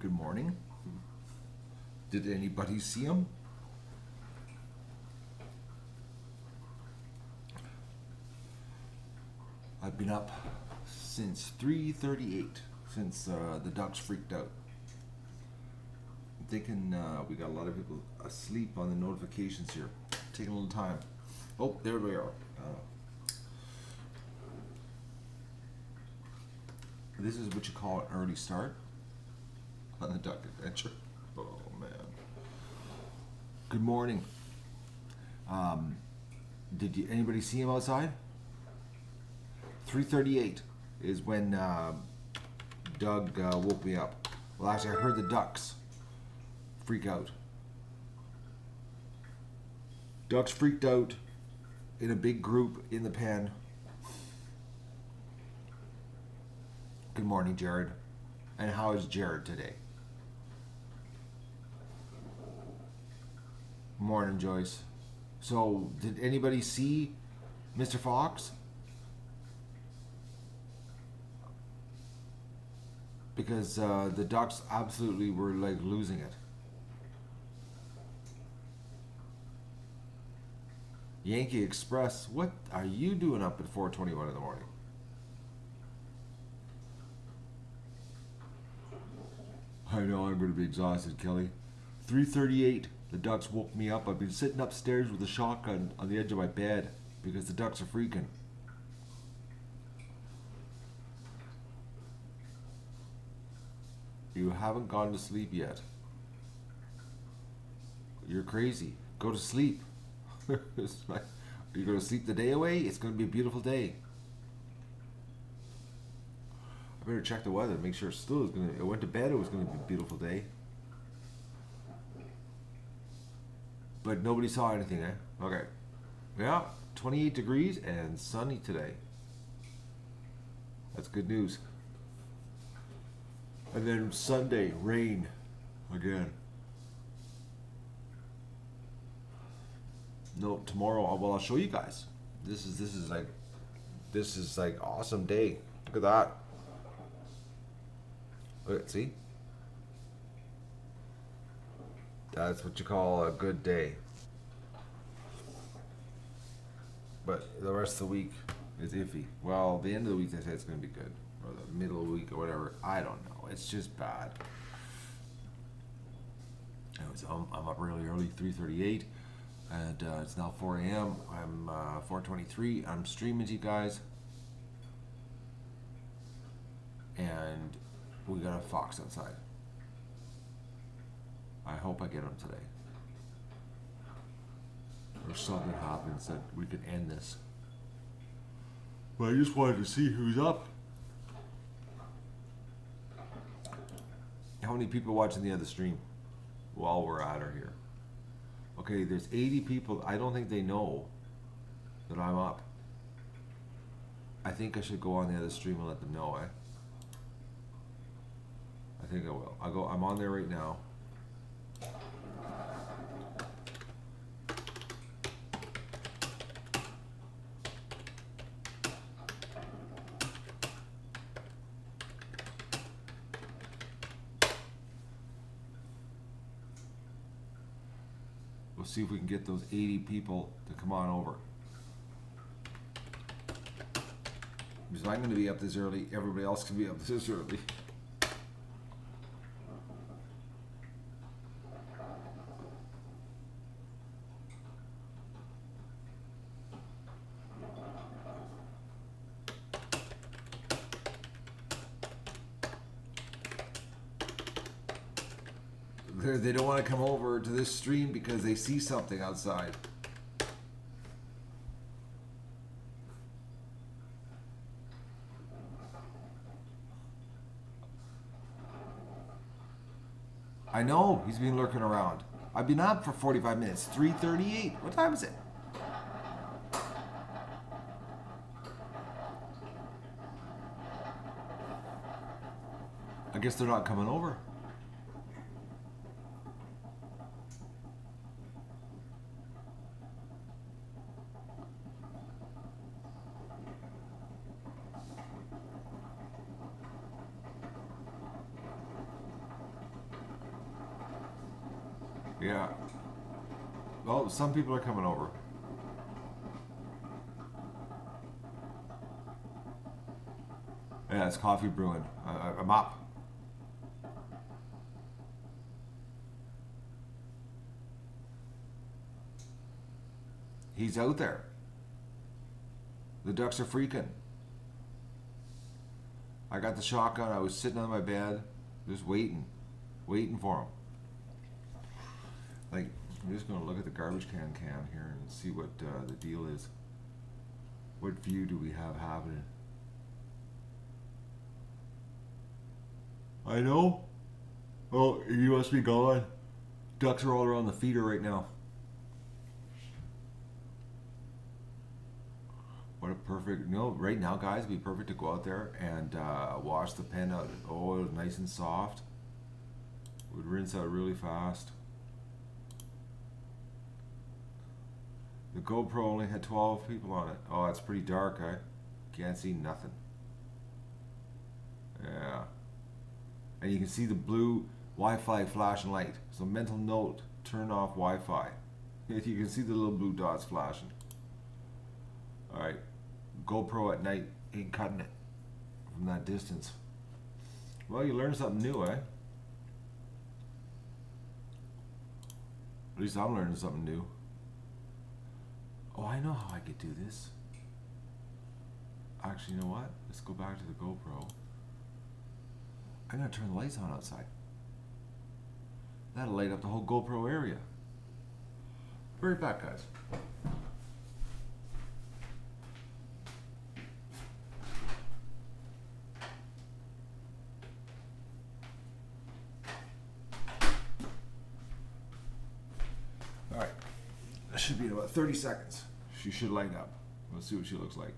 Good morning. Did anybody see him? I've been up since 3:38, since the ducks freaked out. I'm thinking we got a lot of people asleep on the notifications here. Taking a little time. Oh, there we are. This is what you call an early start on the duck adventure. Oh man. Good morning. Did anybody see him outside? 3:38 is when Doug woke me up. Well, actually, I heard the ducks freak out. Ducks freaked out in a big group in the pen. Good morning, Jared. And how is Jared today? Morning, Joyce. So, did anybody see Mr. Fox? Because the ducks absolutely were like losing it. Yankee Express, what are you doing up at 4:21 in the morning? I know I'm going to be exhausted, Kelly. 3:38, the ducks woke me up. I've been sitting upstairs with a shotgun on the edge of my bed because the ducks are freaking. You haven't gone to sleep yet. You're crazy. Go to sleep. It's like, are you going to sleep the day away? It's going to be a beautiful day. I better check the weather, make sure it still is going to. I went to bed, it was going to be a beautiful day. But nobody saw anything, eh? Okay. Yeah, 28 degrees and sunny today. That's good news. And then Sunday, rain again. No, tomorrow. Well, I'll show you guys. This is like awesome day. Look at that. Look, see? That's what you call a good day. But the rest of the week is iffy. Well, the end of the week they say it's going to be good, or the middle of the week or whatever. I don't know. It's just bad. Anyways, I'm up really early, 3:38. And it's now 4 a.m. I'm 4:23. I'm streaming to you guys. And we got a fox outside. I hope I get him today. Or something happens that we could end this. But I just wanted to see who's up. How many people watching the other stream while we're at her here? Okay, there's 80 people. I don't think they know that I'm up. I think I should go on the other stream and let them know, eh? I think I will. I'm on there right now. We'll see if we can get those 80 people to come on over. Because I'm going to be up this early, everybody else can be up this early. They don't want to come over to this stream because they see something outside. I know, he's been lurking around. I've been up for 45 minutes, 3:38. What time is it? I guess they're not coming over. Yeah. Well, some people are coming over. Yeah, it's coffee brewing. I'm up. He's out there. The ducks are freaking. I got the shotgun. I was sitting on my bed, just waiting for him. Like, I'm just gonna look at the garbage can here and see what the deal is. What view do we have happening? I know. Oh, you must be gone. Ducks are all around the feeder right now. What a perfect, right now, guys, it'd be perfect to go out there and wash the pen out. Oh, it was nice and soft. It would rinse out really fast. The GoPro only had 12 people on it. Oh, it's pretty dark, eh? Can't see nothing. Yeah. And you can see the blue Wi-Fi flashing light. So mental note, turn off Wi-Fi. You can see the little blue dots flashing. Alright. GoPro at night ain't cutting it from that distance. Well, you learn something new, eh? At least I'm learning something new. Oh, I know how I could do this. Actually, you know what? Let's go back to the GoPro. I'm gonna turn the lights on outside. That'll light up the whole GoPro area. Be right back, guys. Alright. That should be in about 30 seconds. She should light up. Let's see what she looks like.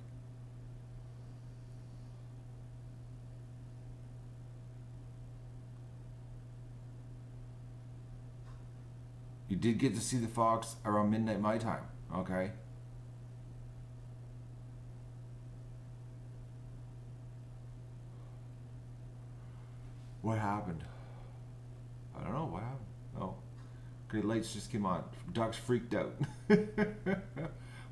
You did get to see the fox around midnight my time, okay? What happened? I don't know what happened. Oh. Okay, lights just came on. Ducks freaked out.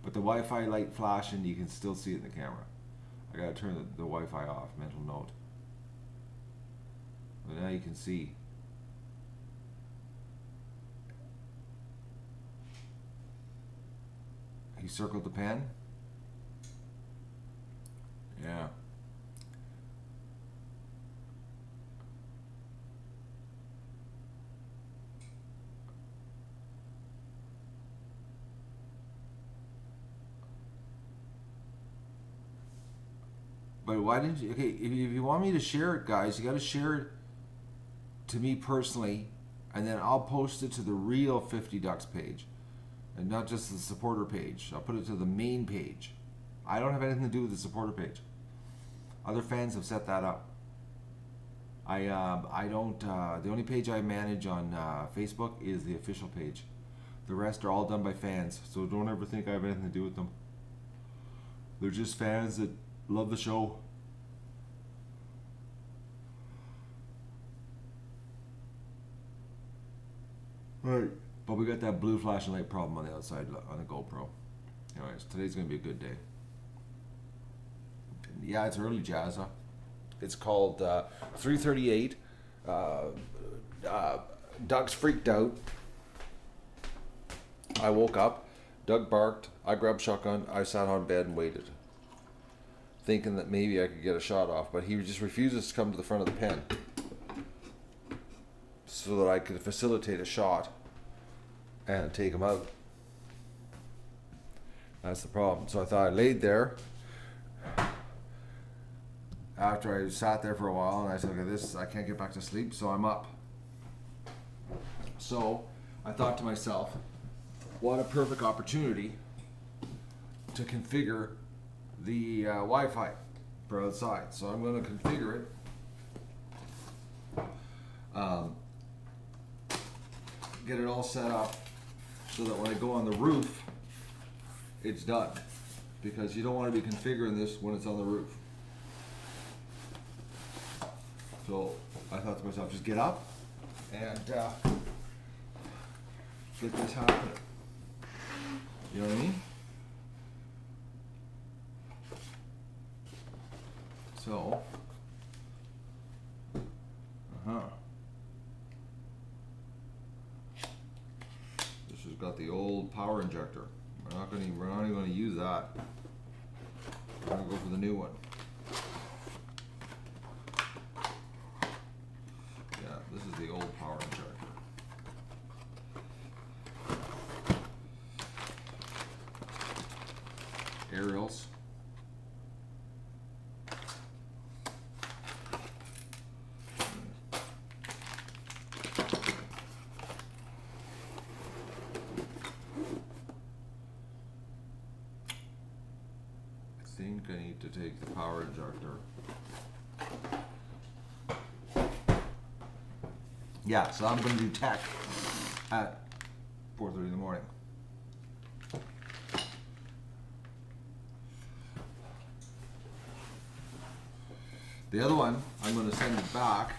But the Wi-Fi light flashing, you can still see it in the camera. I gotta turn the Wi-Fi off, mental note. But now you can see. He circled the pen. Yeah. But why didn't you? Okay, if you want me to share it, guys, you got to share it to me personally, and then I'll post it to the real 50 Ducks page, and not just the supporter page. I'll put it to the main page. I don't have anything to do with the supporter page. Other fans have set that up. I don't. The only page I manage on Facebook is the official page. The rest are all done by fans, so don't ever think I have anything to do with them. They're just fans that love the show. Right. But we got that blue flashing light problem on the outside on the GoPro. Anyways, today's going to be a good day. Yeah, it's early, Jazza. It's called 3:38. Ducks freaked out. I woke up. Doug barked. I grabbed shotgun. I sat on bed and waited, thinking that maybe I could get a shot off, but he just refuses to come to the front of the pen so that I could facilitate a shot and take him out. That's the problem. So I thought I laid there after I sat there for a while, and I said, okay, I can't get back to sleep, so I'm up. So I thought to myself, what a perfect opportunity to configure the Wi-Fi for outside. So I'm going to configure it, get it all set up so that when I go on the roof, it's done. Because you don't want to be configuring this when it's on the roof. So I thought to myself, just get up and get this happening. You know what I mean? So, this has got the old power injector. We're not even going to use that. We're going to go for the new one. Yeah, this is the old power injector. Aerials. I think I need to take the power injector. Yeah, so I'm going to do tech at 4:30 in the morning. The other one, I'm going to send it back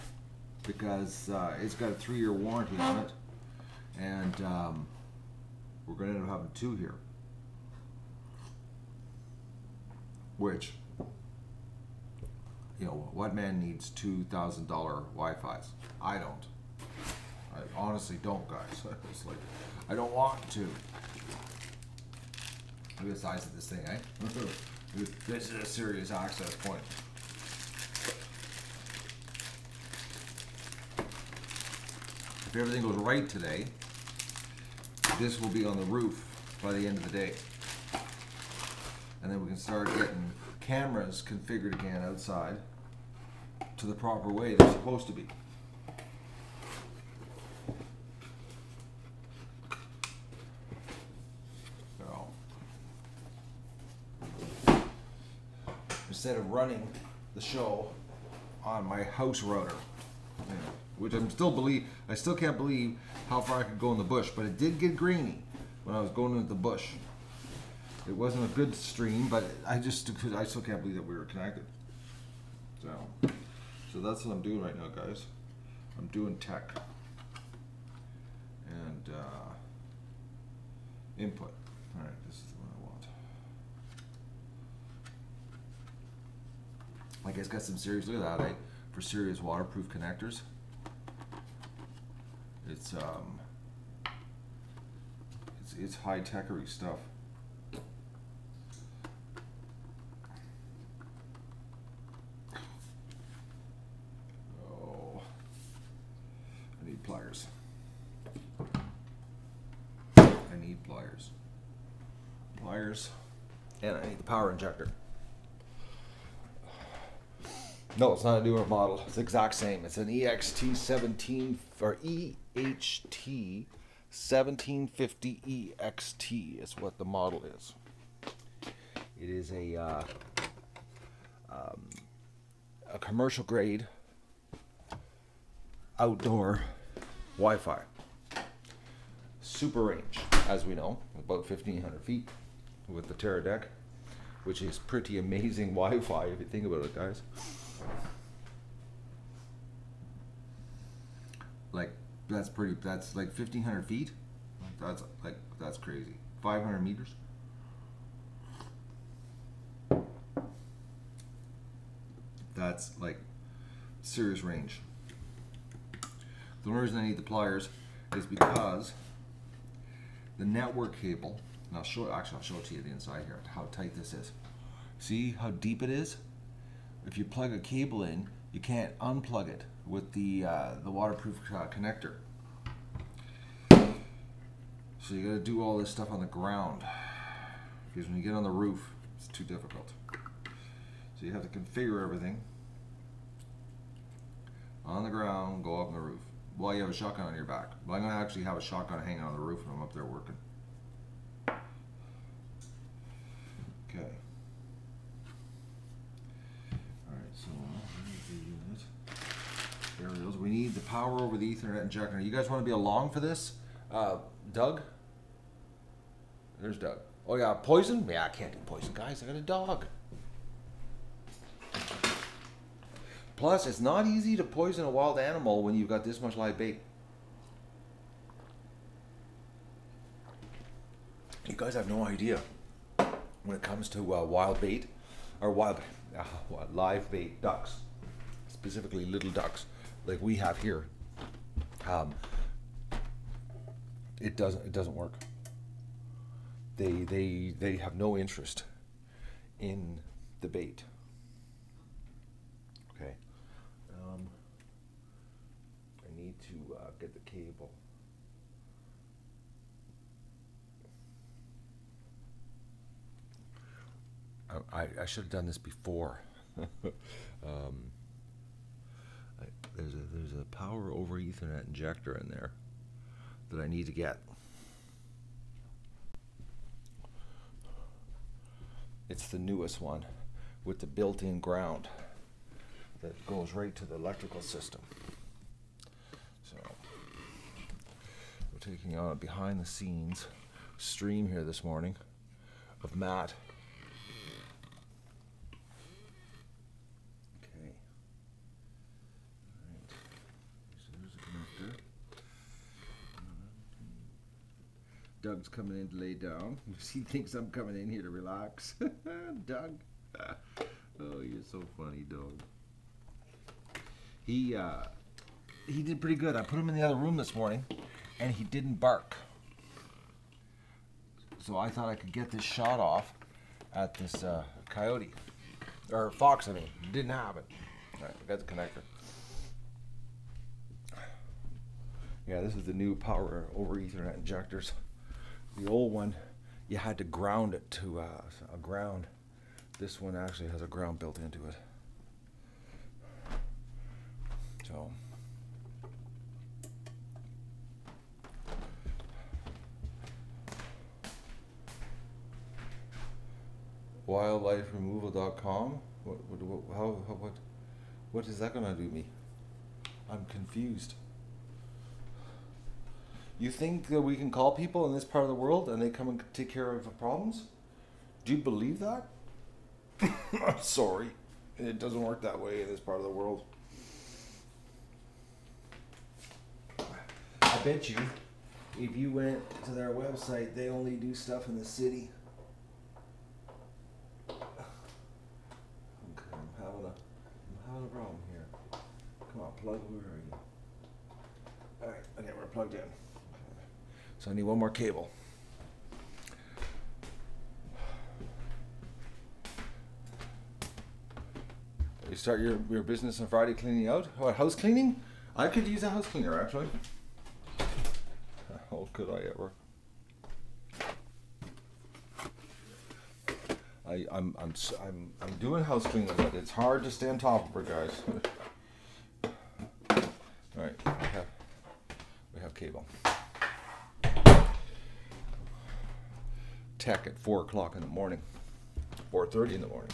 because it's got a 3-year warranty on it, and we're going to end up having 2 here. Which, you know, what man needs $2,000 Wi-Fi's? I don't. I honestly don't, guys. It's like, I don't want to. Look at the size of this thing, eh? This is a serious access point. If everything goes right today, this will be on the roof by the end of the day. And then we can start getting cameras configured again outside to the proper way they're supposed to be. So, instead of running the show on my house router, you know, which I still can't believe how far I could go in the bush, but it did get grainy when I was going into the bush. It wasn't a good stream, but I still can't believe that we were connected. So that's what I'm doing right now, guys. I'm doing tech and input. All right, this is the one I want. Like, it's got some serious. Look at that, eh? For serious waterproof connectors. It's high techery stuff. Oh, I need pliers. Pliers, and I need the power injector. No, it's not a newer model. It's the exact same. It's an EXT17 or EHT 1750 EXT is what the model is. It is a commercial grade outdoor Wi-Fi. Super range, as we know, about 1,500 feet with the Terra deck, which is pretty amazing Wi-Fi if you think about it, guys. Like, that's like 1,500 feet. That's crazy. 500 meters. That's like serious range. The only reason I need the pliers is because the network cable, and I'll show it to you the inside here, how tight this is. See how deep it is? If you plug a cable in, you can't unplug it with the waterproof connector. So you got to do all this stuff on the ground, because when you get on the roof, it's too difficult. So you have to configure everything on the ground, go up on the roof. Well, you have a shotgun on your back. Well, I'm going to actually have a shotgun hanging on the roof when I'm up there working. Okay. Alright, so the unit. Aerials. We need the power over the Ethernet injector. You guys want to be along for this? Doug? There's Doug. Oh yeah, poison? Yeah, I can't do poison, guys. I got a dog. Plus, it's not easy to poison a wild animal when you've got this much live bait. guys have no idea when it comes to wild bait or live bait ducks, specifically little ducks like we have here. It doesn't work. They have no interest in the bait. Okay. I need to get the cable. I should have done this before. There's a power over Ethernet injector in there that I need to get. It's the newest one with the built-in ground that goes right to the electrical system. So we're taking on a behind-the-scenes stream here this morning of Matt. Okay. All right. So there's a connector. Doug's coming in to lay down. He thinks I'm coming in here to relax. Doug. Oh, you're so funny, Doug. He did pretty good. I put him in the other room this morning, and he didn't bark. So I thought I could get this shot off at this coyote. Or fox, I mean. Didn't have it. All right, I got the connector. Yeah, this is the new power over Ethernet injectors. The old one, you had to ground it to a ground. This one actually has a ground built into it. So, wildliferemoval.com. What is that gonna do me? I'm confused. You think that we can call people in this part of the world and they come and take care of problems? Do you believe that? I'm sorry. It doesn't work that way in this part of the world. I bet you, if you went to their website, they only do stuff in the city. Okay, I'm having a problem here. Come on, plug, where are you? Alright, okay, we're plugged in. So I need one more cable. You start your business on Friday cleaning out? What, house cleaning? I could use a house cleaner actually. Oh, could I ever? I'm doing house cleaning, but it's hard to stay on top of her, guys. All right, we have cable. Tech at 4 o'clock in the morning, 4:30 in the morning.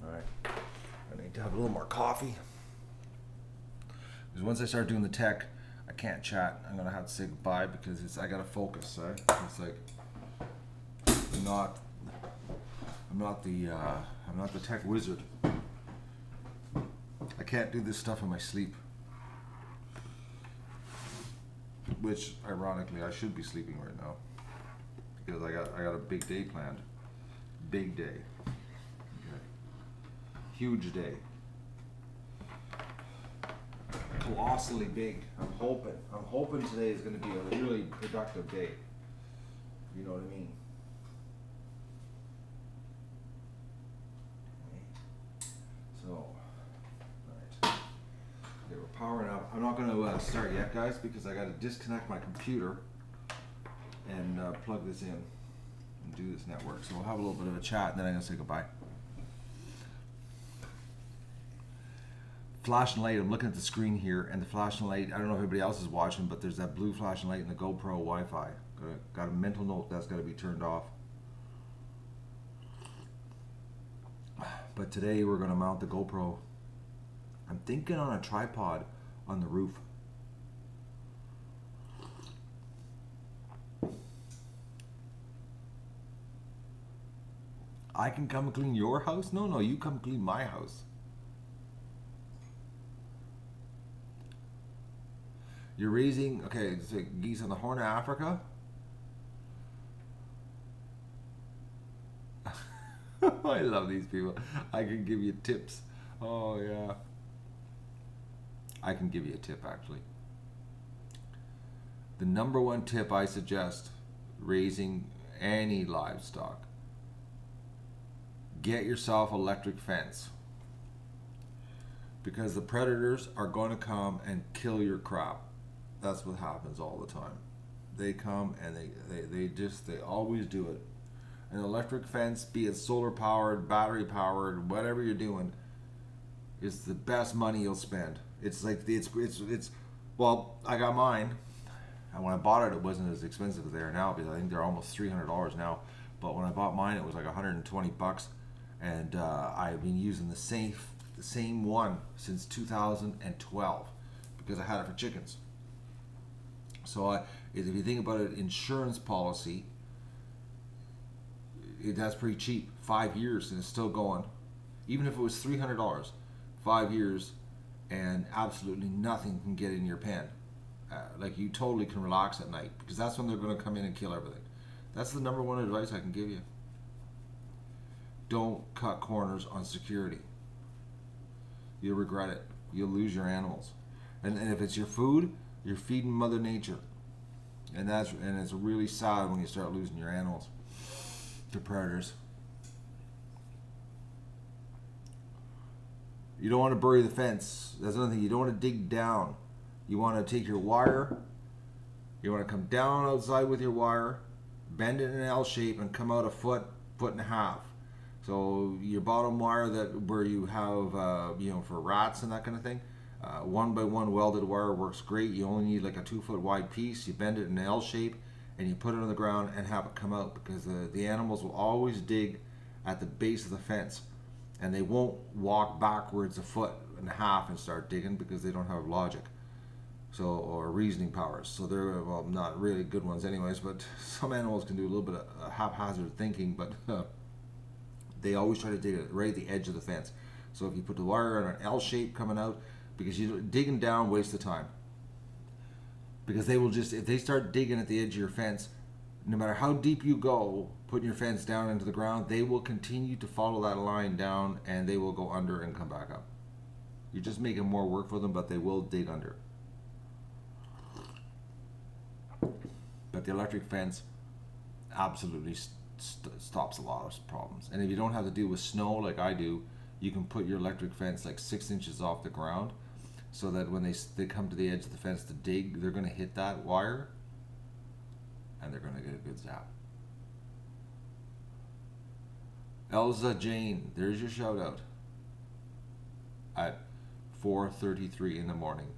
All right, I need to have a little more coffee. Because once I start doing the tech, I can't chat. I'm gonna have to say goodbye because I gotta focus. Right? It's like I'm not the tech wizard. I can't do this stuff in my sleep. Which, ironically, I should be sleeping right now because I got a big day planned. Big day. Okay. Huge day. Colossally big. I'm hoping today is going to be a really productive day. You know what I mean? So, alright. Okay, we're powering up. I'm not going to start yet, guys, because I got to disconnect my computer and plug this in and do this network. So we'll have a little bit of a chat, and then I'm going to say goodbye. Flashing light, I'm looking at the screen here, and the flashing light, I don't know if everybody else is watching, but there's that blue flashing light in the GoPro Wi-Fi. Got a mental note that's got to be turned off. But today we're going to mount the GoPro. I'm thinking on a tripod on the roof. I can come and clean your house? No, you come clean my house. You're raising, okay, it's like geese on the Horn of Africa. I love these people. I can give you tips. Oh yeah. I can give you a tip actually. The number one tip I suggest raising any livestock: get yourself electric fence, because the predators are going to come and kill your crop. That's what happens all the time. They come and they always do it. An electric fence, be it solar powered, battery powered, whatever you're doing, is the best money you'll spend. It's like it's well, I got mine, and when I bought it, it wasn't as expensive as they are now, because I think they're almost $300 now. But when I bought mine, it was like $120, and I've been using the same one since 2012 because I had it for chickens. So if you think about it, insurance policy, that's pretty cheap. 5 years and it's still going. Even if it was $300, 5 years, and absolutely nothing can get in your pen. Like, you totally can relax at night, because that's when they're going to come in and kill everything. That's the number one advice I can give you. Don't cut corners on security. You'll regret it. You'll lose your animals. And if it's your food, you're feeding Mother Nature. And it's really sad when you start losing your animals to predators. You don't want to bury the fence. That's another thing. You don't want to dig down. You want to take your wire. You want to come down outside with your wire, bend it in an L shape, and come out a foot and a half. So your bottom wire, that where you have for rats and that kind of thing, 1x1 welded wire works great. You only need like a 2-foot wide piece. You bend it in an L shape and you put it on the ground and have it come out, because the animals will always dig at the base of the fence, and they won't walk backwards a foot and a half and start digging, because they don't have logic, or reasoning powers. So they're, well, not really good ones anyways, but some animals can do a little bit of haphazard thinking, but they always try to dig it right at the edge of the fence. So if you put the wire in an L shape coming out, because digging down wastes the time. Because they will just, if they start digging at the edge of your fence, no matter how deep you go, putting your fence down into the ground, they will continue to follow that line down, and they will go under and come back up. You're just making more work for them, but they will dig under. But the electric fence absolutely stops a lot of problems. And if you don't have to deal with snow like I do, you can put your electric fence like 6 inches off the ground, so that when they come to the edge of the fence to dig, they're going to hit that wire and they're going to get a good zap. Elza Jane, there's your shout out at 4:33 in the morning.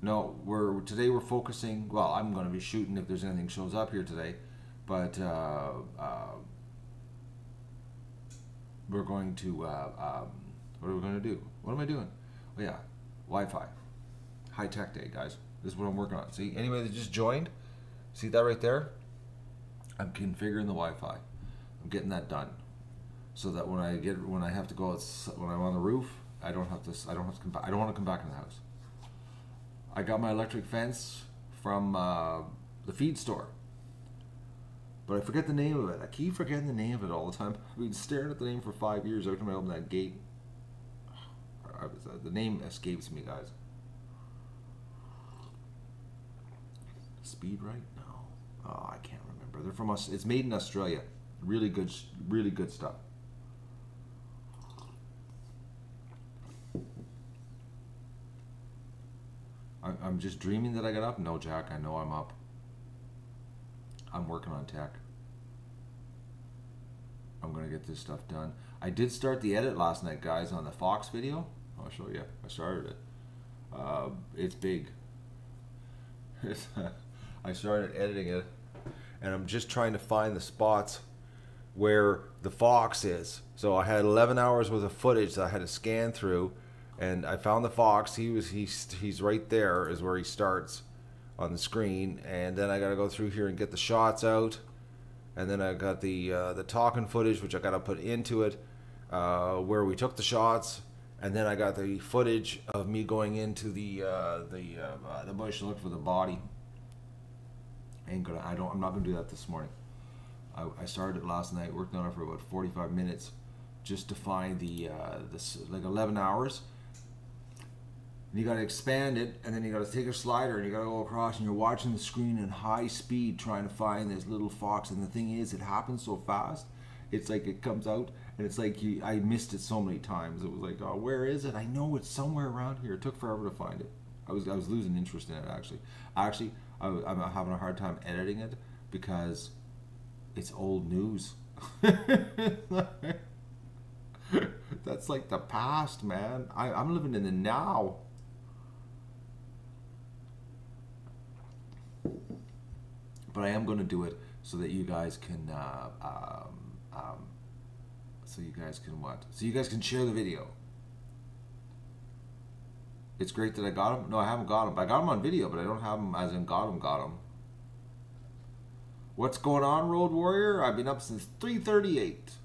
No, today we're focusing, well, I'm going to be shooting if there's anything shows up here today, but we're going to, what are we going to do? What am I doing? Oh yeah, Wi-Fi. High tech day, guys. This is what I'm working on. See, anybody that just joined, see that right there? I'm configuring the Wi-Fi. I'm getting that done, so that when I have to go, when I'm on the roof, I don't have to come back. I don't want to come back in the house. I got my electric fence from the feed store, but I forget the name of it. I keep forgetting the name of it all the time. I've been staring at the name for 5 years. Every time I open that gate, the name escapes me, guys. Speed right? No. Oh, I can't remember. They're from us. It's made in Australia. Really good stuff. I'm just dreaming that I got up. No, Jack, I know I'm up. I'm working on tech. I'm gonna get this stuff done. I did start the edit last night, guys, on the Fox video. I'll show you. I started it. It's big. I started editing it, and I'm just trying to find the spots where the fox is. So I had 11 hours worth of footage that I had to scan through, and I found the fox. He's right there is where he starts on the screen, and then I got to go through here and get the shots out, and then I got the talking footage, which I got to put into it, where we took the shots, And then I got the footage of me going into the bush to look for the body. I'm not gonna do that this morning. I started it last night, worked on it for about 45 minutes, just to find this like 11 hours. And you got to expand it, and then you got to take a slider and you got to go across, and you're watching the screen in high speed trying to find this little fox. And the thing is, it happens so fast. It's like it comes out, and it's like I missed it so many times. It was like, oh, where is it? I know it's somewhere around here. It took forever to find it. I was losing interest in it actually. I'm having a hard time editing it because it's old news. That's like the past, man. I'm living in the now. But I am going to do it so that you guys can, so you guys can what? So you guys can share the video. It's great that I got them. No, I haven't got them. I got them on video, but I don't have them as in got them. What's going on, Road Warrior? I've been up since 3:38.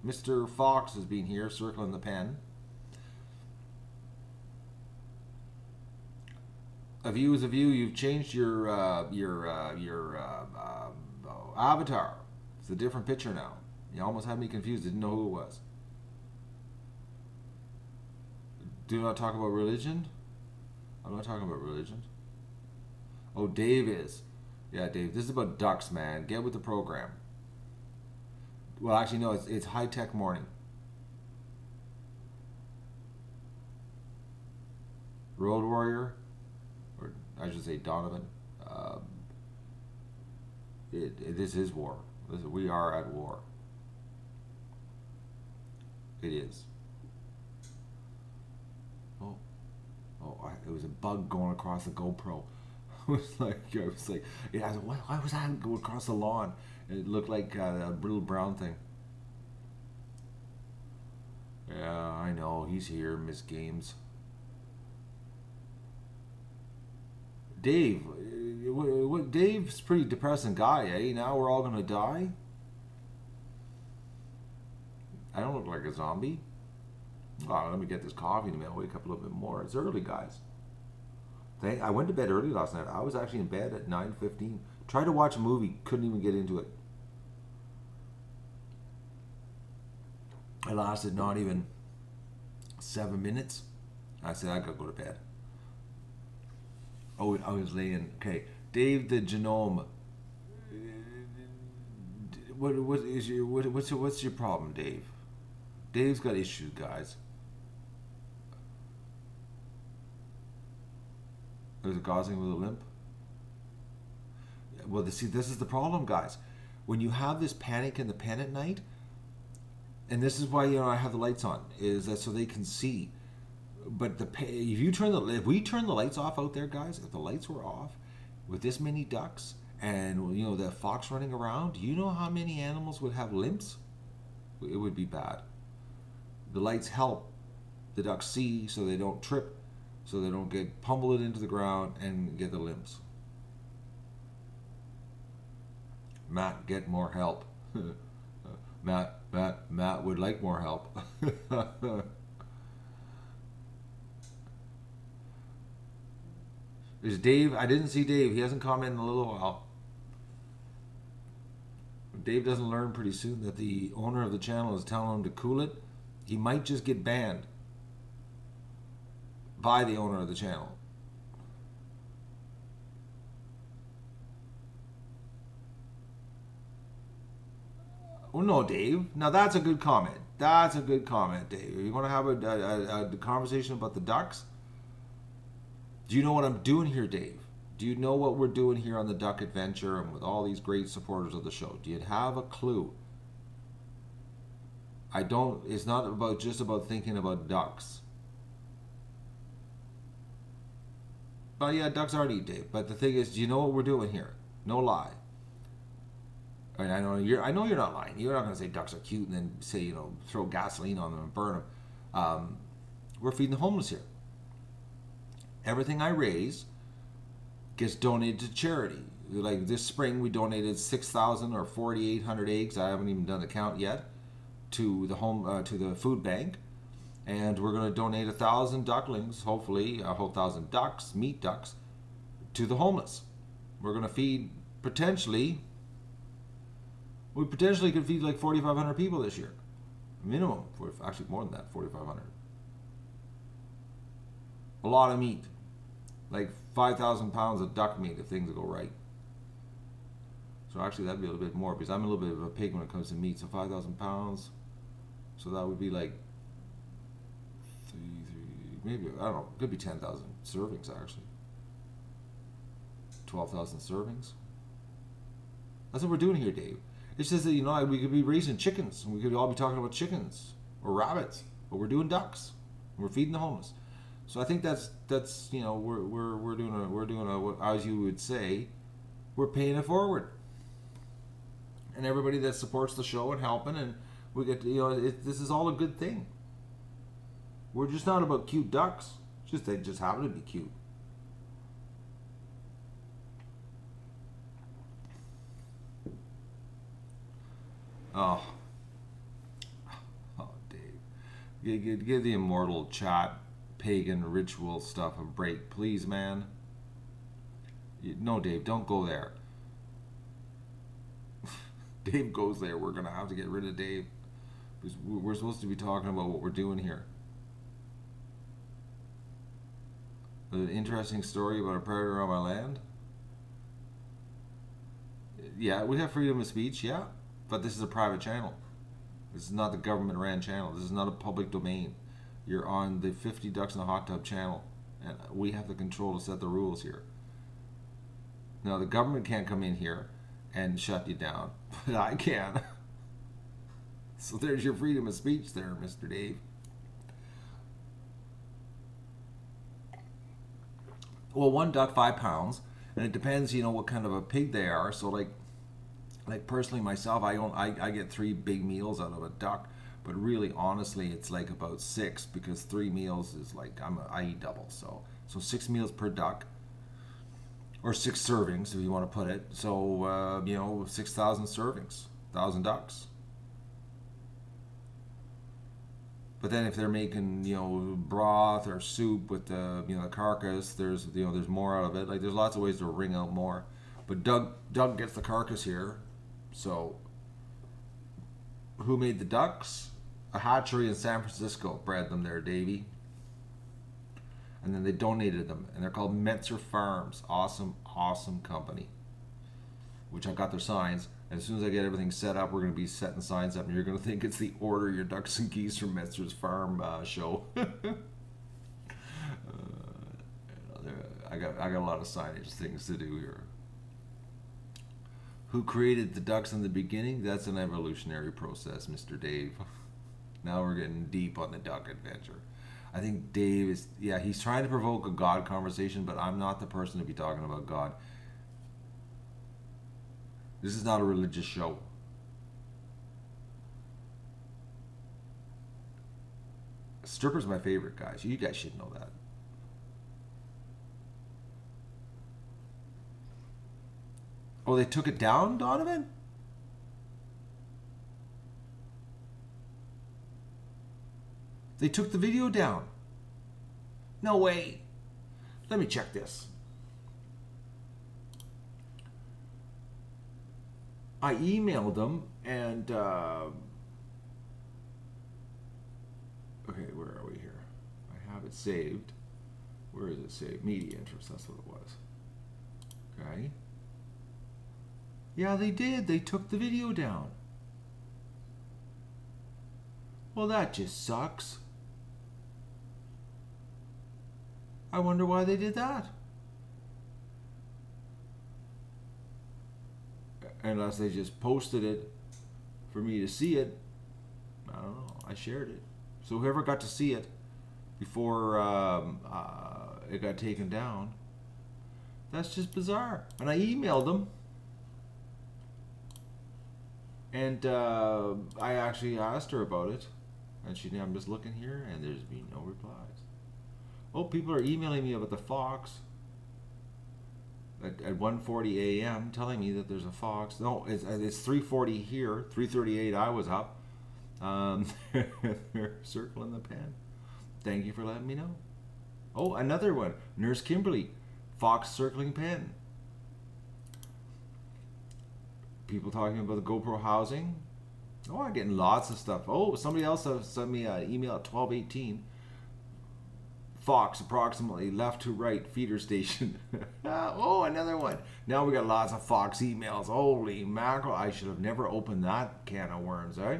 Mr. Fox has been here circling the pen. A view is a view. You've changed your avatar. It's a different picture now. You almost had me confused. Didn't know who it was. Do not talk about religion. I'm not talking about religion. Oh, Dave is. Yeah, Dave. This is about ducks, man. Get with the program. Well, actually, no. It's high tech morning. Road Warrior. Or I should say Donovan. This is war. We are at war. It is. Oh, it was a bug going across the GoPro. I was like, yeah. Why was that going across the lawn? And it looked like a little brown thing. Yeah, I know. He's here, Miss Games. Dave, Dave's a pretty depressing guy, eh? Now we're all gonna die? I don't look like a zombie. Oh, let me get this coffee and I'll wake up a little bit more. It's early, guys. I went to bed early last night. I was actually in bed at 9:15. Tried to watch a movie, couldn't even get into it. I lasted not even 7 minutes. I said I gotta go to bed. Oh, I was laying. Okay, Dave the Genome. What's your problem, Dave? Dave's got issues, guys. There's a gosling with a limp. Well, this is the problem, guys. When you have this panic in the pen at night, and this is why I have the lights on, is that so they can see. But if we turn the lights off out there, guys, if the lights were off with this many ducks and the fox running around, do you know how many animals would have limps? It would be bad. The lights help the ducks see so they don't trip, so they don't get pummeled into the ground and get the limps. Matt, get more help. Matt would like more help. Is Dave? I didn't see Dave. He hasn't commented in a little while. If Dave doesn't learn pretty soon that the owner of the channel is telling him to cool it, he might just get banned by the owner of the channel. Oh no, Dave. Now that's a good comment. That's a good comment, Dave. If you want to have a conversation about the ducks, do you know what I'm doing here, Dave? Do you know what we're doing here on the Duck Adventure and with all these great supporters of the show? Do you have a clue? It's not just about thinking about ducks. Oh yeah, ducks are neat, Dave. But the thing is, do you know what we're doing here? No lie. And I know you're not lying. You're not going to say ducks are cute and then say, throw gasoline on them and burn them. We're feeding the homeless here. Everything I raise gets donated to charity. Like this spring, we donated 6,000 or 4,800 eggs. I haven't even done the count yet to the to the food bank, And we're going to donate 1,000 ducklings, hopefully a whole 1,000 ducks, meat ducks, to the homeless. We're going to feed potentially, we potentially could feed like 4,500 people this year. Minimum, actually more than that, 4,500. A lot of meat. Like 5,000 pounds of duck meat if things go right. So actually that'd be a little bit more because I'm a little bit of a pig when it comes to meat. So 5,000 pounds. So that would be like maybe, I don't know, it could be 10,000 servings actually. 12,000 servings. That's what we're doing here, Dave. It's just that, you know, we could be raising chickens and we could all be talking about chickens or rabbits, but we're doing ducks. We're feeding the homeless. So I think that's you know, we're doing a, as you would say, we're paying it forward. And everybody that supports the show and helping, and we get to, you know, this is all a good thing. We're just not about cute ducks. It's just they just happen to be cute. Oh, Dave, give the immortal chat, pagan ritual stuff a break, please, man. No, Dave, don't go there. Dave goes there. We're gonna have to get rid of Dave because we're supposed to be talking about what we're doing here. An interesting story about a predator on my land. Yeah, we have freedom of speech, yeah, but this is a private channel. This is not the government-ran channel. This is not a public domain. You're on the 50 Ducks in a Hot Tub channel, and we have the control to set the rules here. Now, the government can't come in here and shut you down, but I can. So there's your freedom of speech there, Mr. Dave. Well, one duck, 5 pounds, and it depends, you know, what kind of a pig they are. So like personally myself, I get 3 big meals out of a duck, but really, honestly, it's like about 6 because 3 meals is like I eat double. So 6 meals per duck, or 6 servings if you want to put it. So you know, 6,000 servings, 1,000 ducks. But then if they're making, you know, broth or soup with the, you know, the carcass, there's, you know, there's more out of it. Like there's lots of ways to wring out more. But Doug gets the carcass here. So who made the ducks? A hatchery in San Francisco bred them there, Davey. And then they donated them, and they're called Metzer Farms. Awesome, awesome company. Which I got their signs. And as soon as I get everything set up, we're going to be setting signs up, and you're going to think it's the Order Your Ducks and Geese from Metzer's Farm show. I got a lot of signage things to do here. Who created the ducks in the beginning? That's an evolutionary process, Mr. Dave. Now we're getting deep on the duck adventure. I think Dave is, yeah, he's trying to provoke a God conversation, but I'm not the person to be talking about God. This is not a religious show. Stripper's my favorite, guys. You guys should know that. Oh, they took it down, Donovan? They took the video down. No way. Let me check this. I emailed them and okay, where are we here? I have it saved. Where is it saved? Media interest, that's what it was. Okay. Yeah, they did. They took the video down. Well, that just sucks. I wonder why they did that. Unless they just posted it for me to see it. I don't know. I shared it. So whoever got to see it before it got taken down, that's just bizarre. And I emailed them. And I actually asked her about it. And I'm just looking here, and there's been no replies. Oh, people are emailing me about the fox at 1:40 a.m. telling me that there's a fox. No, it's 3:40 here. 3:38 I was up. They're circling the pen. Thank you for letting me know. Oh, another one. Nurse Kimberly, fox circling pen. People talking about the GoPro housing. Oh, I'm getting lots of stuff. Oh, somebody else sent me an email at 12:18. Fox approximately left to right feeder station. Oh, another one. Now we got lots of Fox emails. Holy mackerel. I should have never opened that can of worms, eh?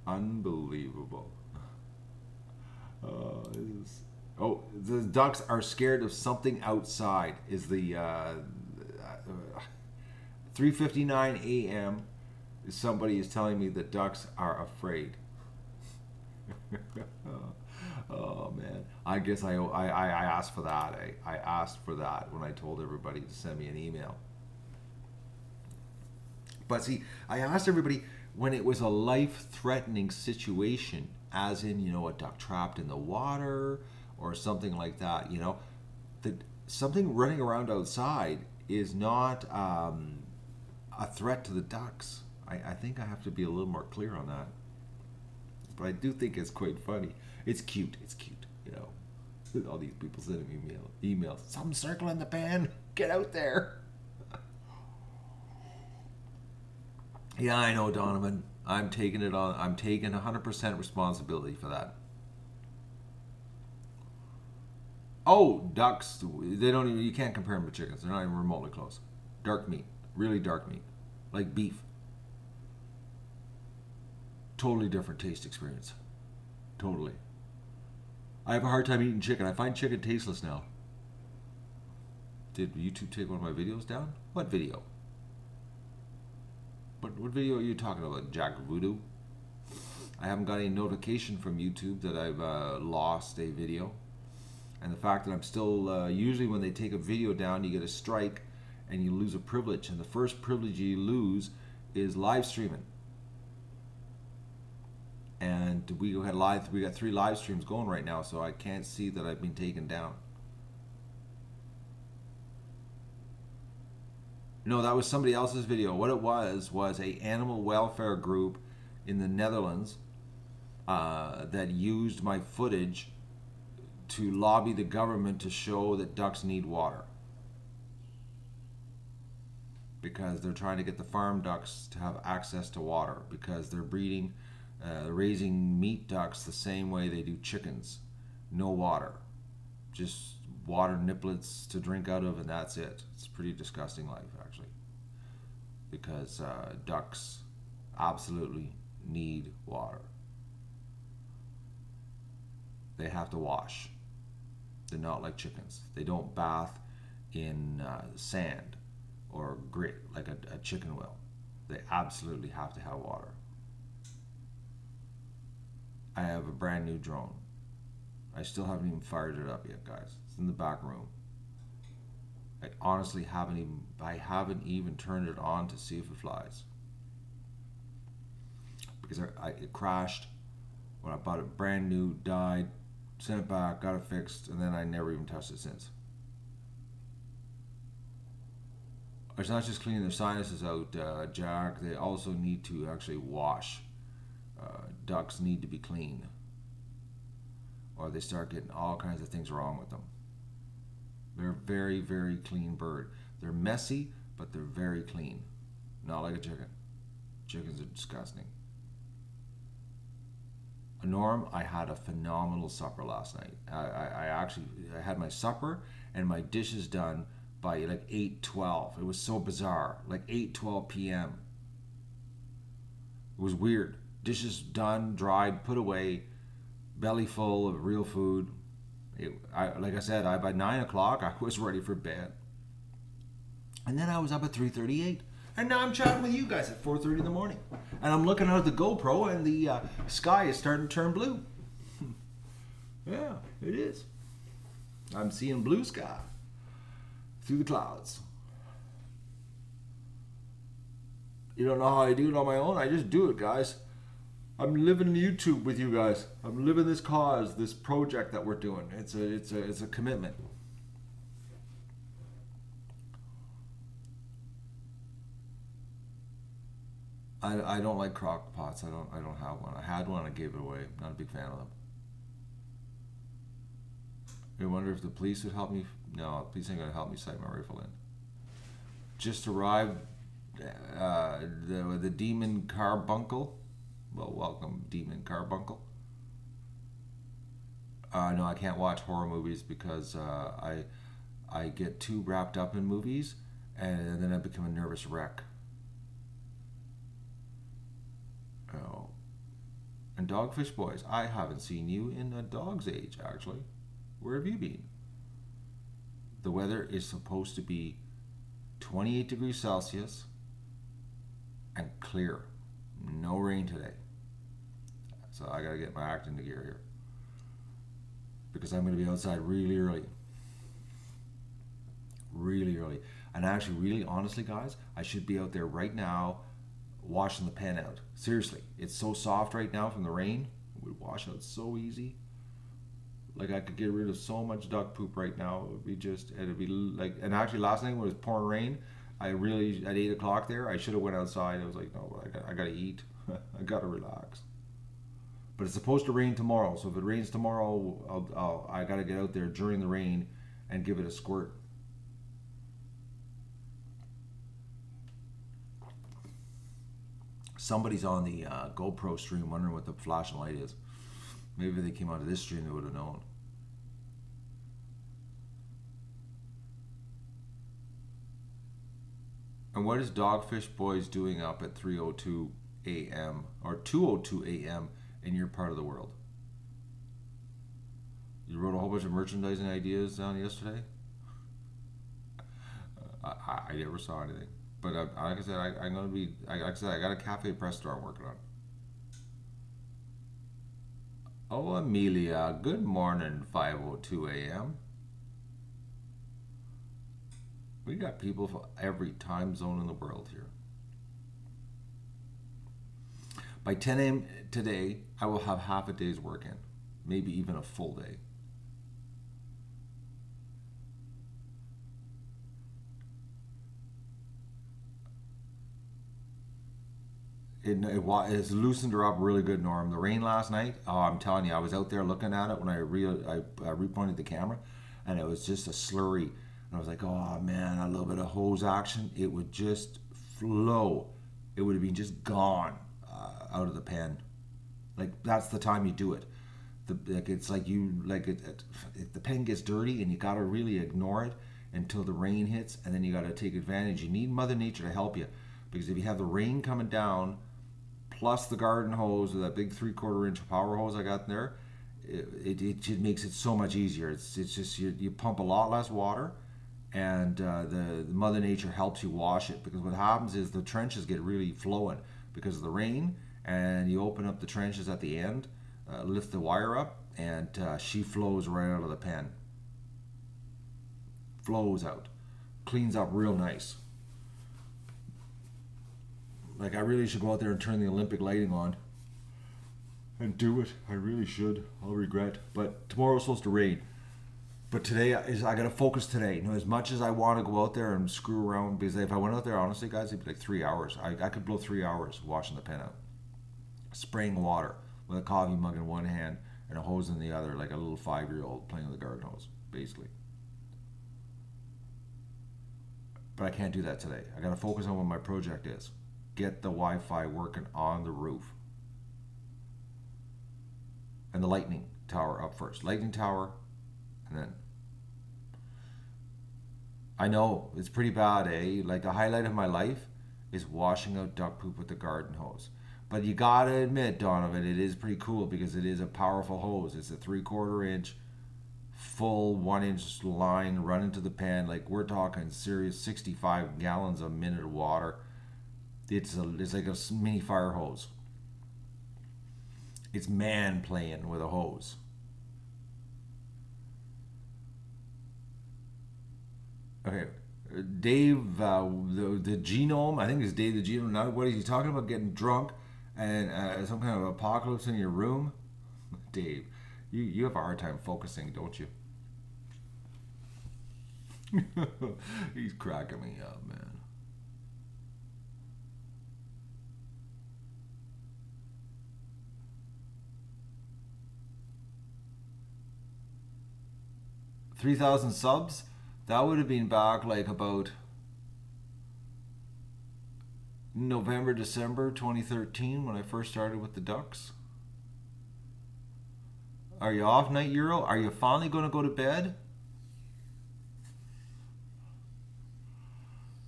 Unbelievable. Oh, the ducks are scared of something outside is the 3:59 a.m. Somebody is telling me that ducks are afraid. Oh man, I guess I asked for that. I asked for that when I told everybody to send me an email. But see, I asked everybody when it was a life-threatening situation, as in, you know, a duck trapped in the water or something like that, you know, that something running around outside is not a threat to the ducks. I think I have to be a little more clear on that. But I do think it's quite funny. It's cute, you know. All these people sending me emails. Something circling the pan. Get out there. Yeah, I know, Donovan. I'm taking it on. I'm taking 100% responsibility for that. Oh, ducks. They don't even. You can't compare them to chickens. They're not even remotely close. Dark meat, really dark meat, like beef. Totally different taste experience. Totally. I have a hard time eating chicken. I find chicken tasteless now. Did YouTube take one of my videos down? What video? What video are you talking about, Jack Voodoo? I haven't got any notification from YouTube that I've lost a video. And the fact that I'm still, usually when they take a video down, you get a strike and you lose a privilege. And the first privilege you lose is live streaming. And we got 3 live streams going right now, so I can't see that I've been taken down. No, that was somebody else's video. What it was a animal welfare group in the Netherlands that used my footage to lobby the government to show that ducks need water. Because they're trying to get the farm ducks to have access to water, because they're breeding, raising meat ducks the same way they do chickens. No water. Just water niblets to drink out of, and that's it. It's a pretty disgusting life, actually, because ducks absolutely need water. They have to wash. They're not like chickens. They don't bath in sand or grit like a chicken will. They absolutely have to have water. I have a brand new drone. I still haven't even fired it up yet, guys. It's in the back room. I honestly haven't even turned it on to see if it flies. Because it crashed when I bought it brand new, died, sent it back, got it fixed, and then I never even touched it since. It's not just cleaning their sinuses out, Jack. They also need to actually wash. Ducks need to be clean, or they start getting all kinds of things wrong with them. They're a very, very clean bird. They're messy, but they're very clean. Not like a chicken. Chickens are disgusting. Norm, I had a phenomenal supper last night. I had my supper and my dishes done by like 8:12. It was so bizarre. Like 8:12 p.m. It was weird. Dishes done, dried, put away, belly full of real food. Like I said, by 9 o'clock, I was ready for bed. And then I was up at 3:38. And now I'm chatting with you guys at 4:30 in the morning. And I'm looking out at the GoPro and the sky is starting to turn blue. Yeah, it is. I'm seeing blue sky through the clouds. You don't know how I do it on my own? I just do it, guys. I'm living YouTube with you guys. I'm living this cause, this project that we're doing. It's a commitment. I don't like crock pots. I don't have one. I had one. I gave it away. Not a big fan of them. I wonder if the police would help me. No, the police ain't gonna help me sight my rifle in. Just arrived. The Demon Carbuncle. Well, welcome, Demon Carbuncle. No, I can't watch horror movies because I get too wrapped up in movies, and then I become a nervous wreck. Oh. And Dogfish Boys, I haven't seen you in a dog's age, actually. Where have you been? The weather is supposed to be 28 degrees Celsius and clear. No rain today. So I gotta get my act into gear here, because I'm gonna be outside really early. Really early. And actually, really honestly, guys, I should be out there right now washing the pen out. Seriously, it's so soft right now from the rain. It would wash out so easy. Like, I could get rid of so much duck poop right now. It'd be like, and actually last night when it was pouring rain, I really, at 8 o'clock there, I should have went outside. I was like, no, I gotta eat. I gotta relax. But it's supposed to rain tomorrow, so if it rains tomorrow, I gotta get out there during the rain and give it a squirt. Somebody's on the GoPro stream wondering what the flashing light is. Maybe if they came onto this stream, they would have known. And what is Dogfish Boys doing up at 3:02 a.m. or 2:02 a.m. in your part of the world? You wrote a whole bunch of merchandising ideas down yesterday? I never saw anything. But like I said, I'm going to be, like I said, I got a cafe press store I'm working on. Oh, Amelia, good morning, 5:02 a.m. We got people for every time zone in the world here. By 10 a.m. today, I will have half a day's work in, maybe even a full day. It's loosened her up really good, Norm. The rain last night, oh, I'm telling you, I was out there looking at it when I repointed the camera, and it was just a slurry. And I was like, oh man, a little bit of hose action, it would just flow. It would have been just gone out of the pen. Like, that's the time you do it. It's like the pen gets dirty, and you gotta really ignore it until the rain hits, and then you gotta take advantage. You need Mother Nature to help you, because if you have the rain coming down, plus the garden hose, or that big 3/4 inch power hose I got in there, it just makes it so much easier. It's just you pump a lot less water, and the Mother Nature helps you wash it, because what happens is the trenches get really flowing because of the rain, and you open up the trenches at the end, lift the wire up, and she flows right out of the pen. Flows out, cleans up real nice. Like, I really should go out there and turn the Olympic lighting on and do it. I really should. I'll regret. But tomorrow's supposed to rain. But today I got to focus today. You know, as much as I want to go out there and screw around, because if I went out there, honestly, guys, it'd be like 3 hours. I could blow 3 hours washing the pen out, spraying water with a coffee mug in one hand and a hose in the other, like a little 5-year-old playing with a garden hose, basically. But I can't do that today. I got to focus on what my project is. Get the Wi-Fi working on the roof. And the lightning tower up first. Lightning tower, and then... I know, it's pretty bad, eh? Like, the highlight of my life is washing out duck poop with the garden hose. But you gotta admit, Donovan, it is pretty cool, because it is a powerful hose. It's a 3/4 inch, full 1 inch line running to the pen. Like, we're talking serious 65 gallons a minute of water. It's like a mini fire hose. It's man playing with a hose. Okay, Dave, the genome. I think it's Dave the genome. Now, what is he talking about? Getting drunk and some kind of apocalypse in your room? Dave, you have a hard time focusing, don't you? He's cracking me up, man. 3,000 subs. That would have been back like about November, December 2013 when I first started with the ducks. Are you off, Night Euro? Are you finally going to go to bed?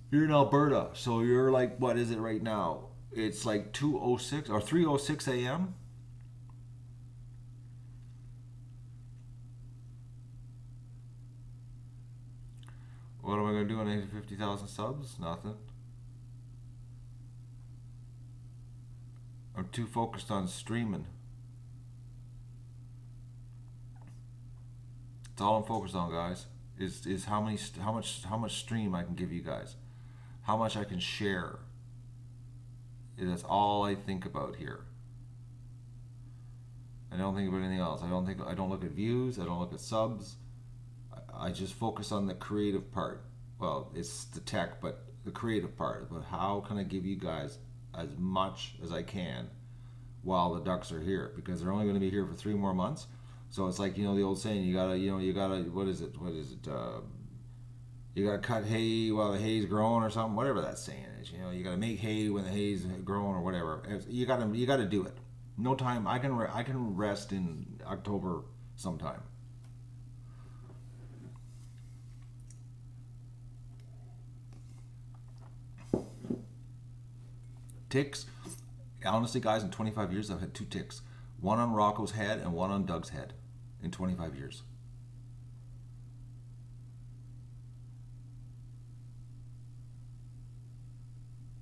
You're in Alberta, so you're like, what is it right now? It's like 2:06 or 3:06 a.m. What am I going to do on 50,000 subs? Nothing. I'm too focused on streaming. That's all I'm focused on, guys. Is how much stream I can give you guys, how much I can share. That's all I think about here. I don't think about anything else. I don't look at views. I don't look at subs. I just focus on the creative part. Well, it's the tech, but the creative part. But how can I give you guys as much as I can while the ducks are here? Because they're only going to be here for 3 more months. So it's like, you know, the old saying, you gotta, what is it? You gotta cut hay while the hay's growing or something, whatever that saying is. You know, you gotta make hay when the hay's growing or whatever. You gotta do it. No time. I can rest in October sometime. Ticks. Honestly, guys, in 25 years, I've had 2 ticks. One on Rocco's head and one on Doug's head in 25 years.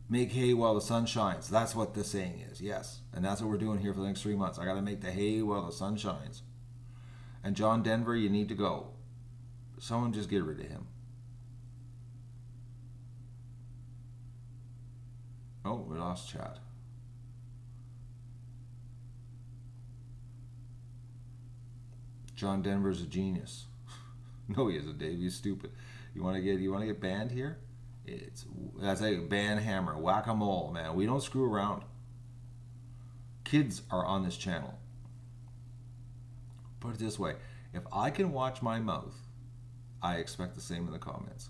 Make hay while the sun shines. That's what the saying is, yes. And that's what we're doing here for the next 3 months. I got to make the hay while the sun shines. And John Denver, you need to go. Someone just get rid of him. Oh, we lost chat. John Denver's a genius. No, he isn't, Dave. He's stupid. You want to get banned here? That's a ban hammer, whack-a-mole, man. We don't screw around. Kids are on this channel. Put it this way: if I can watch my mouth, I expect the same in the comments.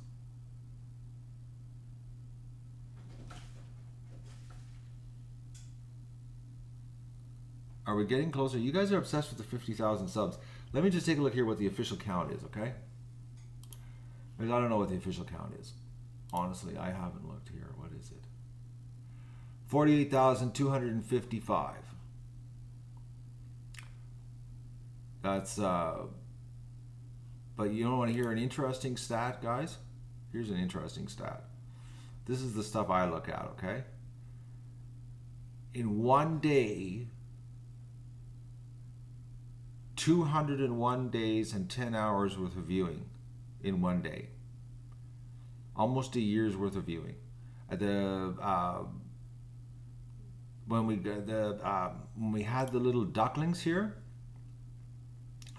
Are we getting closer? You guys are obsessed with the 50,000 subs. Let me just take a look here what the official count is, okay? Because I don't know what the official count is. Honestly, I haven't looked here. What is it? 48,255. That's, but you don't want to hear an interesting stat, guys? Here's an interesting stat. This is the stuff I look at, okay? In one day, 201 days and 10 hours worth of viewing in one day. Almost a year's worth of viewing. When we had the little ducklings here,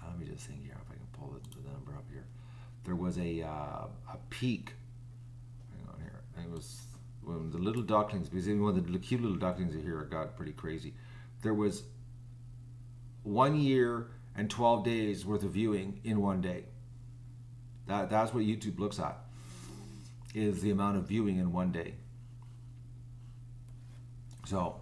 let me just think here if I can pull the number up here. There was a peak. Hang on here. I think it was when the little ducklings, because even when the cute little ducklings are here, it got pretty crazy. There was 1 year and 12 days worth of viewing in one day. That's what YouTube looks at, is the amount of viewing in one day. So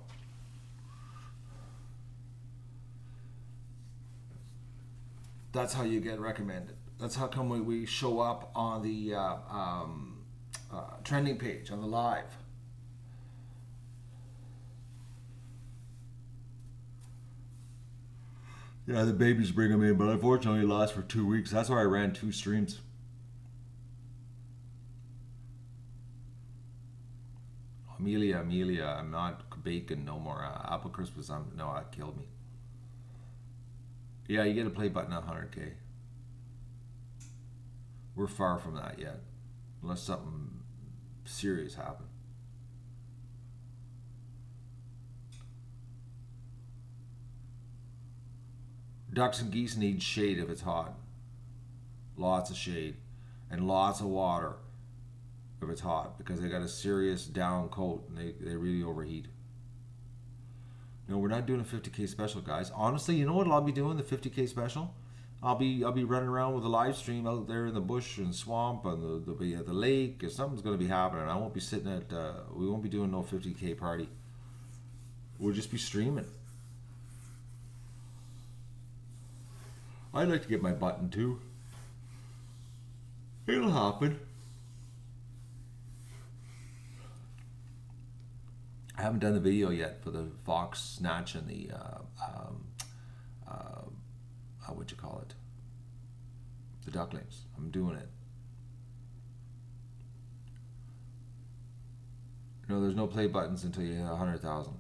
that's how you get recommended. That's how come we show up on the trending page, on the live. Yeah, the babies bring them in, but unfortunately it lasts for 2 weeks. That's why I ran 2 streams. Amelia, I'm not baking no more. Apple Christmas, no, that killed me. Yeah, you get a play button at 100K. We're far from that yet, unless something serious happens. Ducks and geese need shade if it's hot. Lots of shade. And lots of water if it's hot, because they got a serious down coat and they really overheat. No, we're not doing a 50K special, guys. Honestly, you know what I'll be doing, the 50K special? I'll be running around with a live stream out there in the bush and swamp and there'll be at the lake. If something's going to be happening, I won't be sitting at. We won't be doing no 50K party. We'll just be streaming. I'd like to get my button too. It'll happen. I haven't done the video yet for the fox snatch and the what you call it, the ducklings. I'm doing it. No, there's no play buttons until you hit 100,000.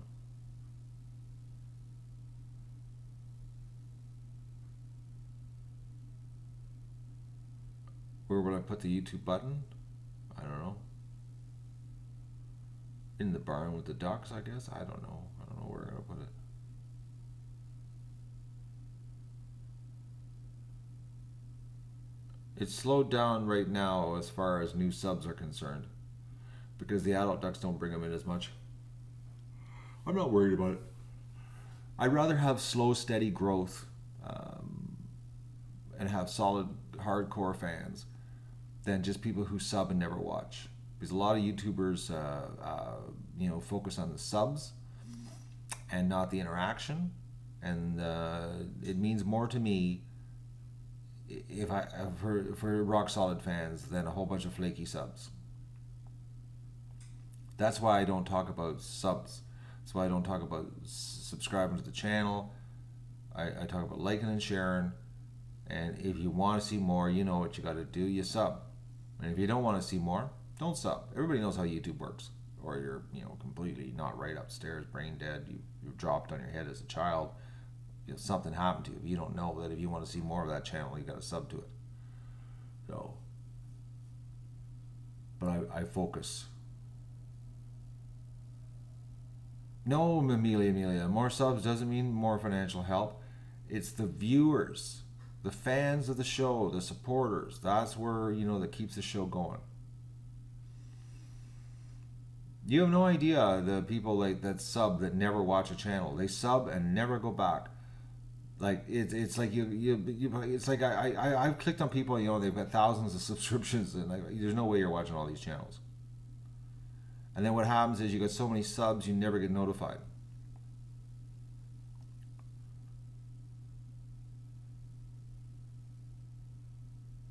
Where will I put the YouTube button? I don't know. In the barn with the ducks, I guess. I don't know. I don't know where I'm gonna put it. It's slowed down right now as far as new subs are concerned, because the adult ducks don't bring them in as much. I'm not worried about it. I'd rather have slow, steady growth and have solid, hardcore fans than just people who sub and never watch. Because a lot of YouTubers, you know, focus on the subs and not the interaction, and it means more to me if for rock solid fans than a whole bunch of flaky subs. That's why I don't talk about subs. That's why I don't talk about subscribing to the channel. I talk about liking and sharing. And if you want to see more, you know what you got to do. You sub. And if you don't want to see more, don't sub. Everybody knows how YouTube works. Or you're, you know, completely not right upstairs, brain dead. You dropped on your head as a child. You know, something happened to you. You don't know that if you want to see more of that channel, you got to sub to it. So, but I focus. No, Amelia. More subs doesn't mean more financial help. It's the viewers, the fans of the show, the supporters. That's where, you know, that keeps the show going. You have no idea the people like that sub that never watch a channel. They sub and never go back. Like it's like it's like I've clicked on people, you know, they've got thousands of subscriptions, and like, there's no way you're watching all these channels. And then what happens is you get so many subs, you never get notified.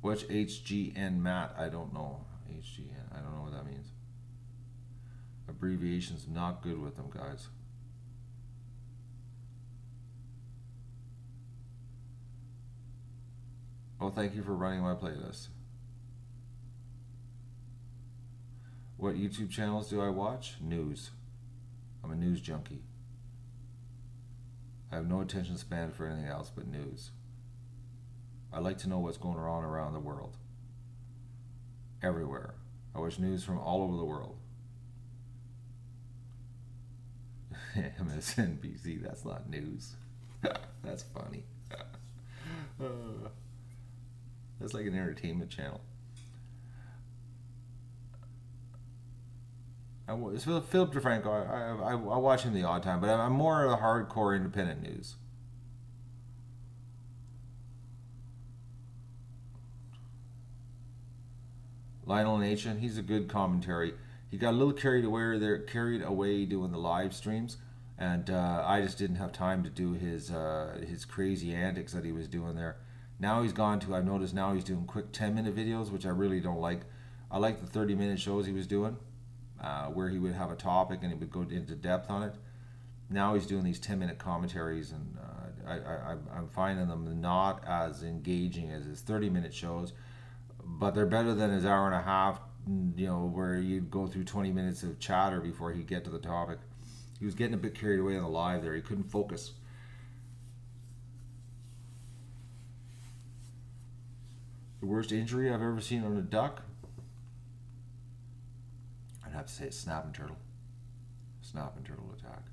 What's HGN Matt? I don't know. HGN. I don't know what that means. Abbreviations, not good with them, guys. Oh, thank you for running my playlist. What YouTube channels do I watch? News. I'm a news junkie. I have no attention span for anything else but news. I like to know what's going on around the world. Everywhere. I watch news from all over the world. MSNBC, that's not news. That's funny. That's like an entertainment channel. It's Philip DeFranco. I watch him the odd time, but I'm more of a hardcore independent news. Lionel Nation, he's a good commentary. He got a little carried away doing the live streams, and I just didn't have time to do his crazy antics that he was doing there. Now he's gone to, I've noticed now he's doing quick 10-minute videos, which I really don't like. I like the 30-minute shows he was doing, where he would have a topic and he would go into depth on it. Now he's doing these 10-minute commentaries, and I'm finding them not as engaging as his 30-minute shows, but they're better than his hour and a half, you know, where you'd go through 20 minutes of chatter before he'd get to the topic. He was getting a bit carried away on the live there. He couldn't focus. The worst injury I've ever seen on a duck? I'd have to say it's snapping turtle. Snapping turtle attack.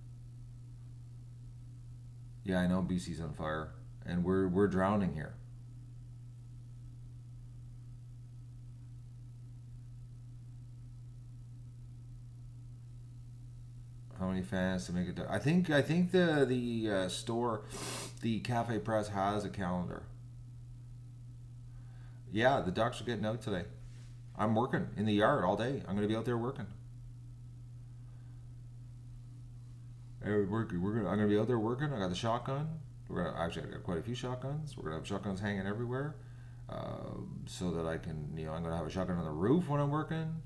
Yeah, I know BC's on fire, and we're drowning here. How many fans to make it? I think the store, the Cafe Press has a calendar. Yeah, the ducks are getting out today. I'm working in the yard all day. I'm going to be out there working. I'm going to be out there working. I got the shotgun. Actually, I got quite a few shotguns. We're going to have shotguns hanging everywhere, so that I can, I'm going to have a shotgun on the roof when I'm working.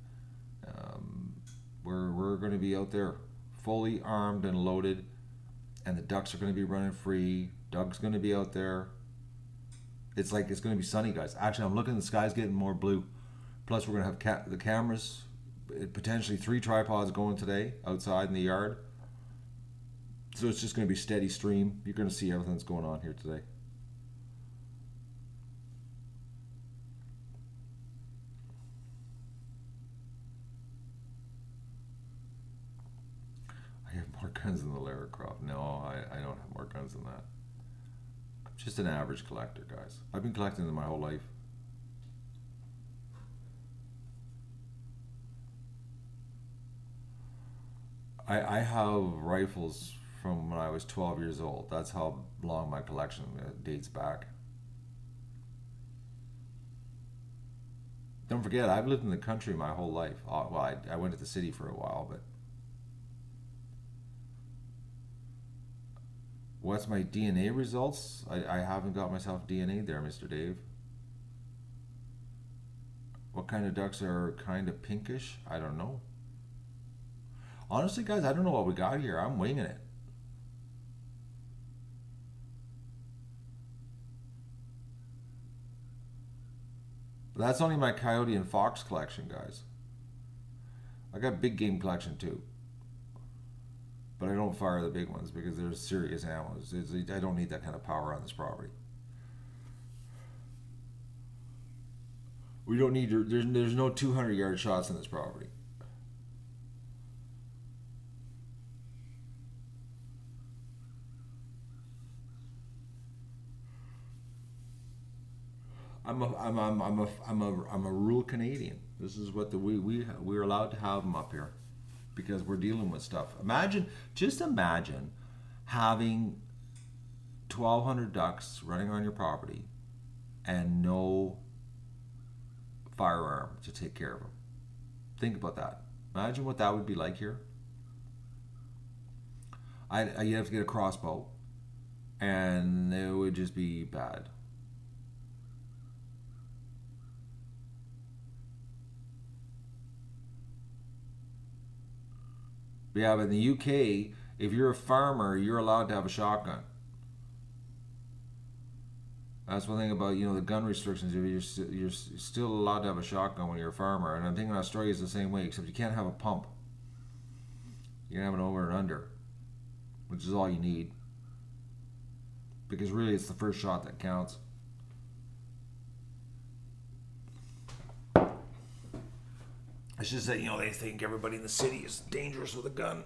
We're going to be out there fully armed and loaded, and the ducks are going to be running free. Doug's going to be out there. It's going to be sunny, guys. Actually, I'm looking, the sky's getting more blue. Plus, we're going to have the cameras, potentially 3 tripods going today outside in the yard. So it's just going to be steady stream. You're going to see everything that's going on here today. I have more guns than the Lara Croft. No, I don't have more guns than that. I'm just an average collector, guys. I've been collecting them my whole life. I have rifles from when I was 12 years old. That's how long my collection dates back. Don't forget, I've lived in the country my whole life. Well, I went to the city for a while, but... What's my DNA results? I haven't got myself DNA there, Mr. Dave. What kind of ducks are kind of pinkish? I don't know. Honestly, guys, I don't know what we got here. I'm winging it. That's only my coyote and fox collection, guys. I got big game collection too. But I don't fire the big ones because they're serious animals. I don't need that kind of power on this property. We don't need, there's no 200-yard shots in this property. I'm a rural Canadian. This is what we're allowed to have them up here because we're dealing with stuff. Just imagine having 1,200 ducks running on your property and no firearm to take care of them. Think about that. Imagine what that would be like here. You'd have to get a crossbow, and it would just be bad. Yeah, but in the UK, if you're a farmer, you're allowed to have a shotgun. That's one thing about, the gun restrictions. You're still allowed to have a shotgun when you're a farmer. And I'm thinking Australia is the same way, except you can't have a pump. You can have an over and under, which is all you need. Because really, it's the first shot that counts. It's just that, they think everybody in the city is dangerous with a gun.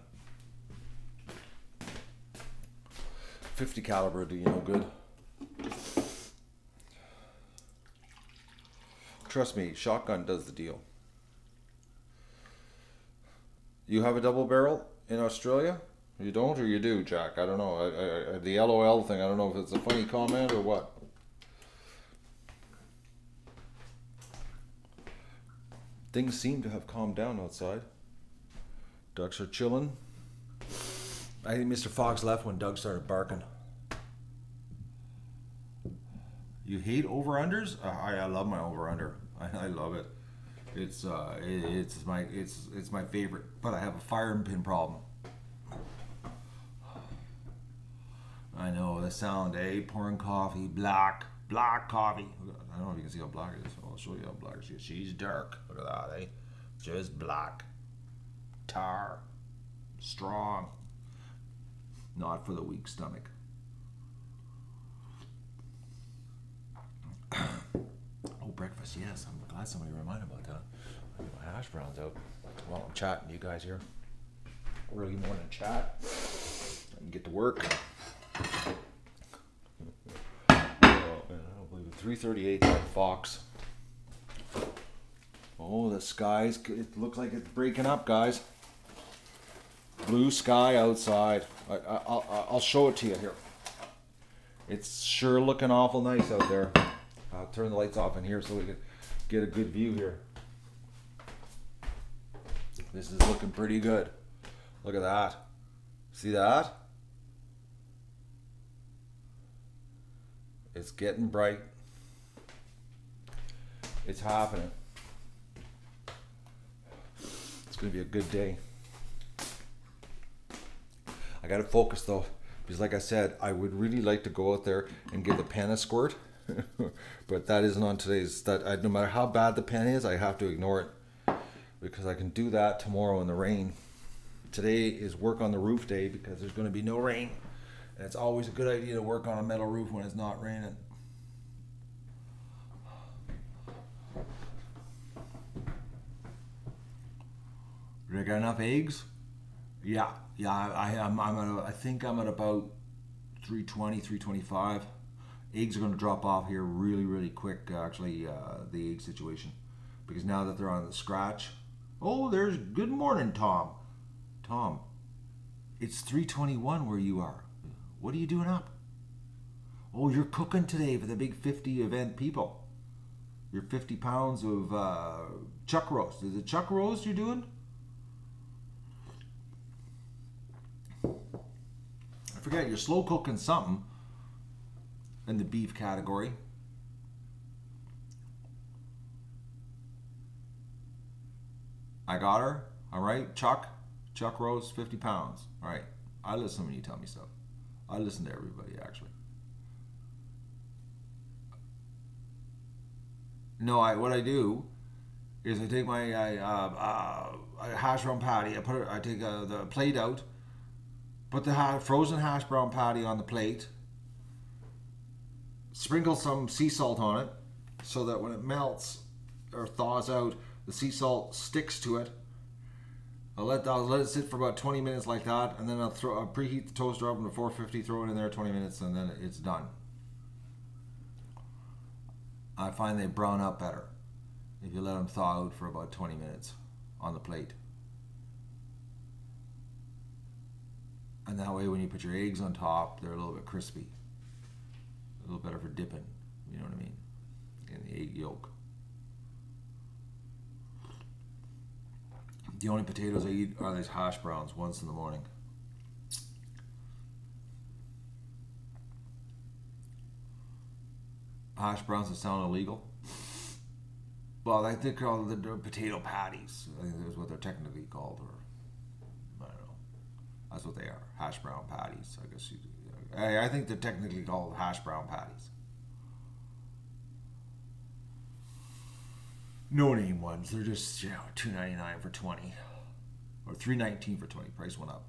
50 caliber do you no good. Trust me, shotgun does the deal. You have a double barrel in Australia? You don't or you do, Jack? I don't know. The LOL thing, I don't know if it's a funny comment or what. Things seem to have calmed down outside. Ducks are chilling. I think Mr. Fox left when Doug started barking. You hate over-unders? I love my over-under. I love it. It's my favorite. But I have a fire and pin problem. I know the sound, pouring coffee, black coffee. I don't know if you can see how black it is. I'll show you how black she is. She's dark. Look at that, Just black. Tar. Strong. Not for the weak stomach. Oh, breakfast, yes. I'm glad somebody reminded about that. I get my hash browns out while I'm chatting to you guys here. Early morning chat. I can get to work. 3:38 at Fox. Oh, the skies, it looks like it's breaking up, guys. Blue sky outside. I'll show it to you here. It's sure looking awful nice out there. I'll turn the lights off in here so we can get a good view here. This is looking pretty good. Look at that. See that? It's getting bright. It's happening. It's going to be a good day. I got to focus though, because like I said, I would really like to go out there and give the pen a squirt. But that isn't on today's. No matter how bad the pen is, I have to ignore it, because I can do that tomorrow in the rain. Today is work on the roof day because there's going to be no rain, and it's always a good idea to work on a metal roof when it's not raining. Did I got enough eggs? Yeah. I think I'm at about 320, 325. Eggs are going to drop off here really quick, actually, the egg situation, because now that they're on the scratch. Oh, there's good morning, Tom. Tom, it's 3:21 where you are. What are you doing up? Oh, you're cooking today for the big 50 event people. Your 50 pounds of chuck roast. Is it chuck roast you're doing? I forget, you're slow cooking something in the beef category. I got her. All right, chuck roast, 50 pounds. All right, I listen when you tell me stuff. I listen to everybody, actually. No, what I do is I take my hash brown patty. I take the plate out, put the frozen hash brown patty on the plate, sprinkle some sea salt on it so that when it melts or thaws out, the sea salt sticks to it. I'll let it sit for about 20 minutes like that, and then I'll preheat the toaster oven to 450, throw it in there 20 minutes, and then it's done. I find they brown up better if you let them thaw out for about 20 minutes on the plate. And that way when you put your eggs on top, they're a little bit crispy. A little better for dipping, you know what I mean, in the egg yolk. The only potatoes I eat are these hash browns once in the morning. Hash browns that sound illegal. Well, I think they're called the potato patties. I think that's what they're technically called, or I don't know. That's what they are, hash brown patties. I guess I think they're technically called hash brown patties. No name ones. They're just, $2.99 for 20, or $3.19 for 20. Price went up.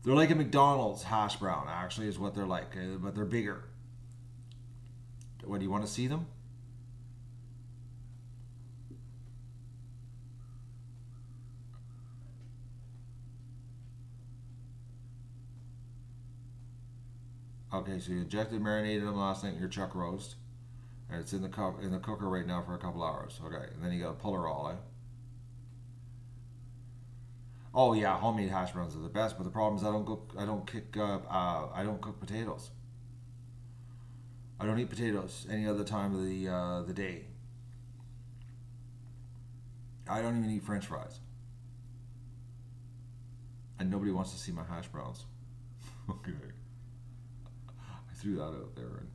They're like a McDonald's hash brown, actually, is what they're like, but they're bigger. What, do you want to see them? Okay, so you injected, marinated them last night in your chuck roast, and it's in the cooker right now for a couple hours. Okay, and then you got to pull her all, eh? Oh yeah, homemade hash browns are the best, but the problem is I don't cook potatoes. I don't eat potatoes any other time of the day. I don't even eat French fries, and nobody wants to see my hash browns. Okay, I threw that out there. And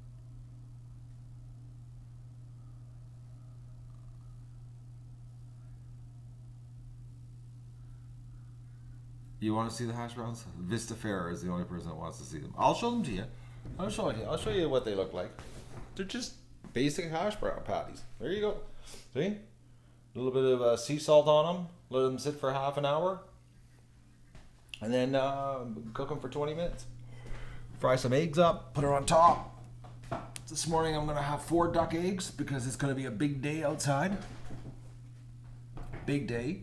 you want to see the hash browns? Vista Fair is the only person that wants to see them. I'll show them to you. I'll show you what they look like. They're just basic hash brown patties. There you go. See? A little bit of sea salt on them. Let them sit for half an hour. And then cook them for 20 minutes. Fry some eggs up. Put her on top. This morning I'm going to have 4 duck eggs because it's going to be a big day outside. Big day.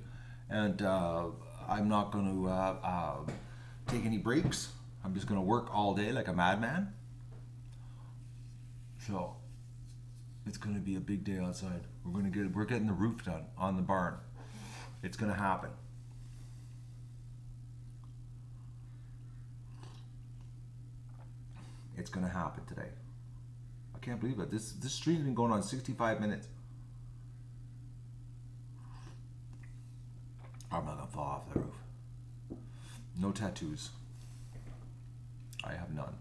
And I'm not going to take any breaks. I'm just going to work all day like a madman. So it's going to be a big day outside. We're getting the roof done on the barn. It's going to happen. It's going to happen today. I can't believe it. This stream's been going on 65 minutes. I'm not going to fall off the roof. No tattoos. I have none.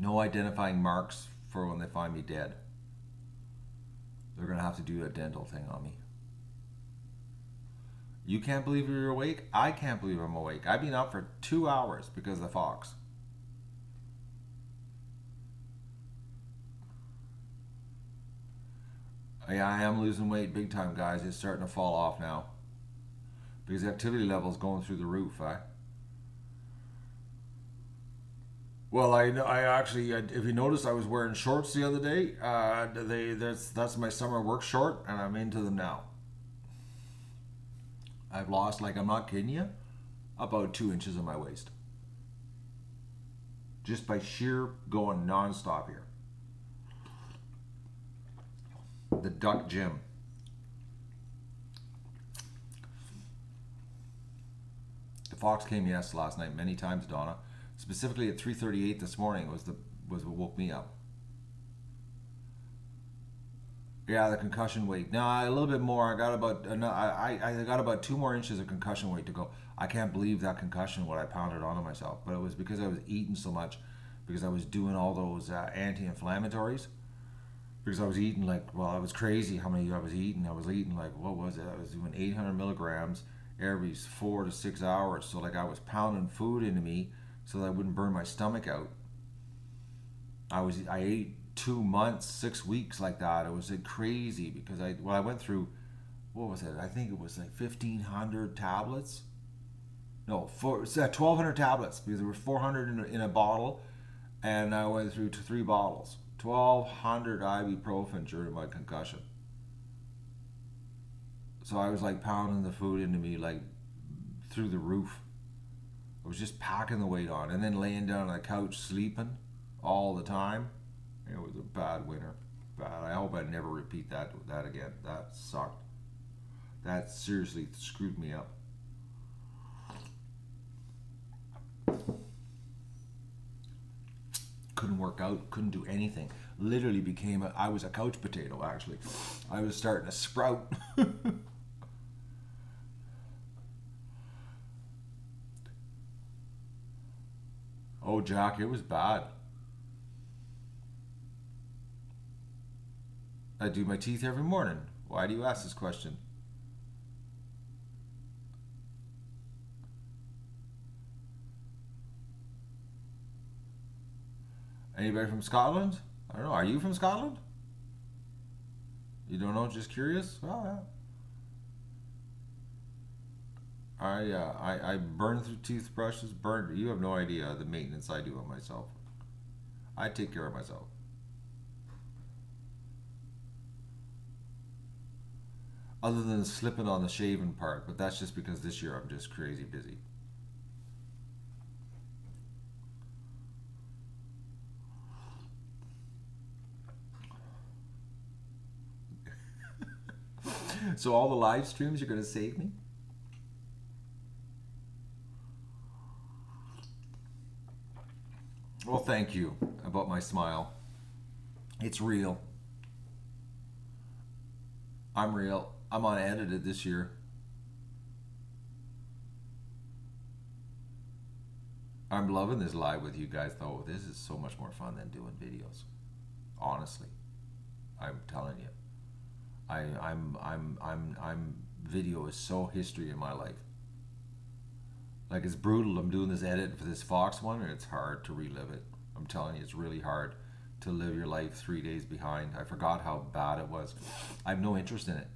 No identifying marks for when they find me dead. They're going to have to do a dental thing on me. You can't believe you're awake? I can't believe I'm awake. I've been up for 2 hours because of the fox. Yeah, I am losing weight big time, guys. It's starting to fall off now. Because the activity level's going through the roof, Well, I actually, if you noticed, I was wearing shorts the other day. That's my summer work short, and I'm into them now. I've lost, like, I'm not kidding you, about 2 inches of my waist. Just by sheer going non-stop here. The duck gym. The fox came last night many times, Donna. Specifically at 3:38 this morning was what woke me up. Yeah, the concussion weight. No, a little bit more. I got about I got about 2 more inches of concussion weight to go. I can't believe that concussion, what I pounded onto myself. But it was because I was eating so much, because I was doing all those anti-inflammatories. Because I was eating like, well, I was crazy how many I was eating. I was eating like, what was it? I was doing 800 milligrams every 4 to 6 hours. So like I was pounding food into me so that I wouldn't burn my stomach out. I ate 2 months, 6 weeks like that. It was like crazy because I went through, what was it? I think it was like 1,500 tablets. No, 1,200 tablets, because there were 400 in a bottle, and I went through 3 bottles. 1,200 ibuprofen during my concussion. So I was like pounding the food into me like through the roof. I was just packing the weight on, and then laying down on the couch sleeping all the time. It was a bad winter. Bad. I hope I never repeat that again. That sucked. That seriously screwed me up. Couldn't work out, couldn't do anything. Literally I was a couch potato, actually. I was starting to sprout. Oh, Jack, it was bad. I do my teeth every morning. Why do you ask this question? Anybody from Scotland? I don't know. Are you from Scotland? You don't know? Just curious? Oh, yeah. I burn through toothbrushes. You have no idea the maintenance I do on myself. I take care of myself. Other than slipping on the shaving part, but that's just because this year I'm just crazy busy. So all the live streams, you're going to save me? Well, thank you about my smile. It's real. I'm real. I'm unedited this year. I'm loving this live with you guys, though. This is so much more fun than doing videos. Honestly, I'm telling you. Video is so history in my life. Like, it's brutal. I'm doing this edit for this Fox one, and it's hard to relive it. I'm telling you, it's really hard to live your life 3 days behind. I forgot how bad it was. I have no interest in it.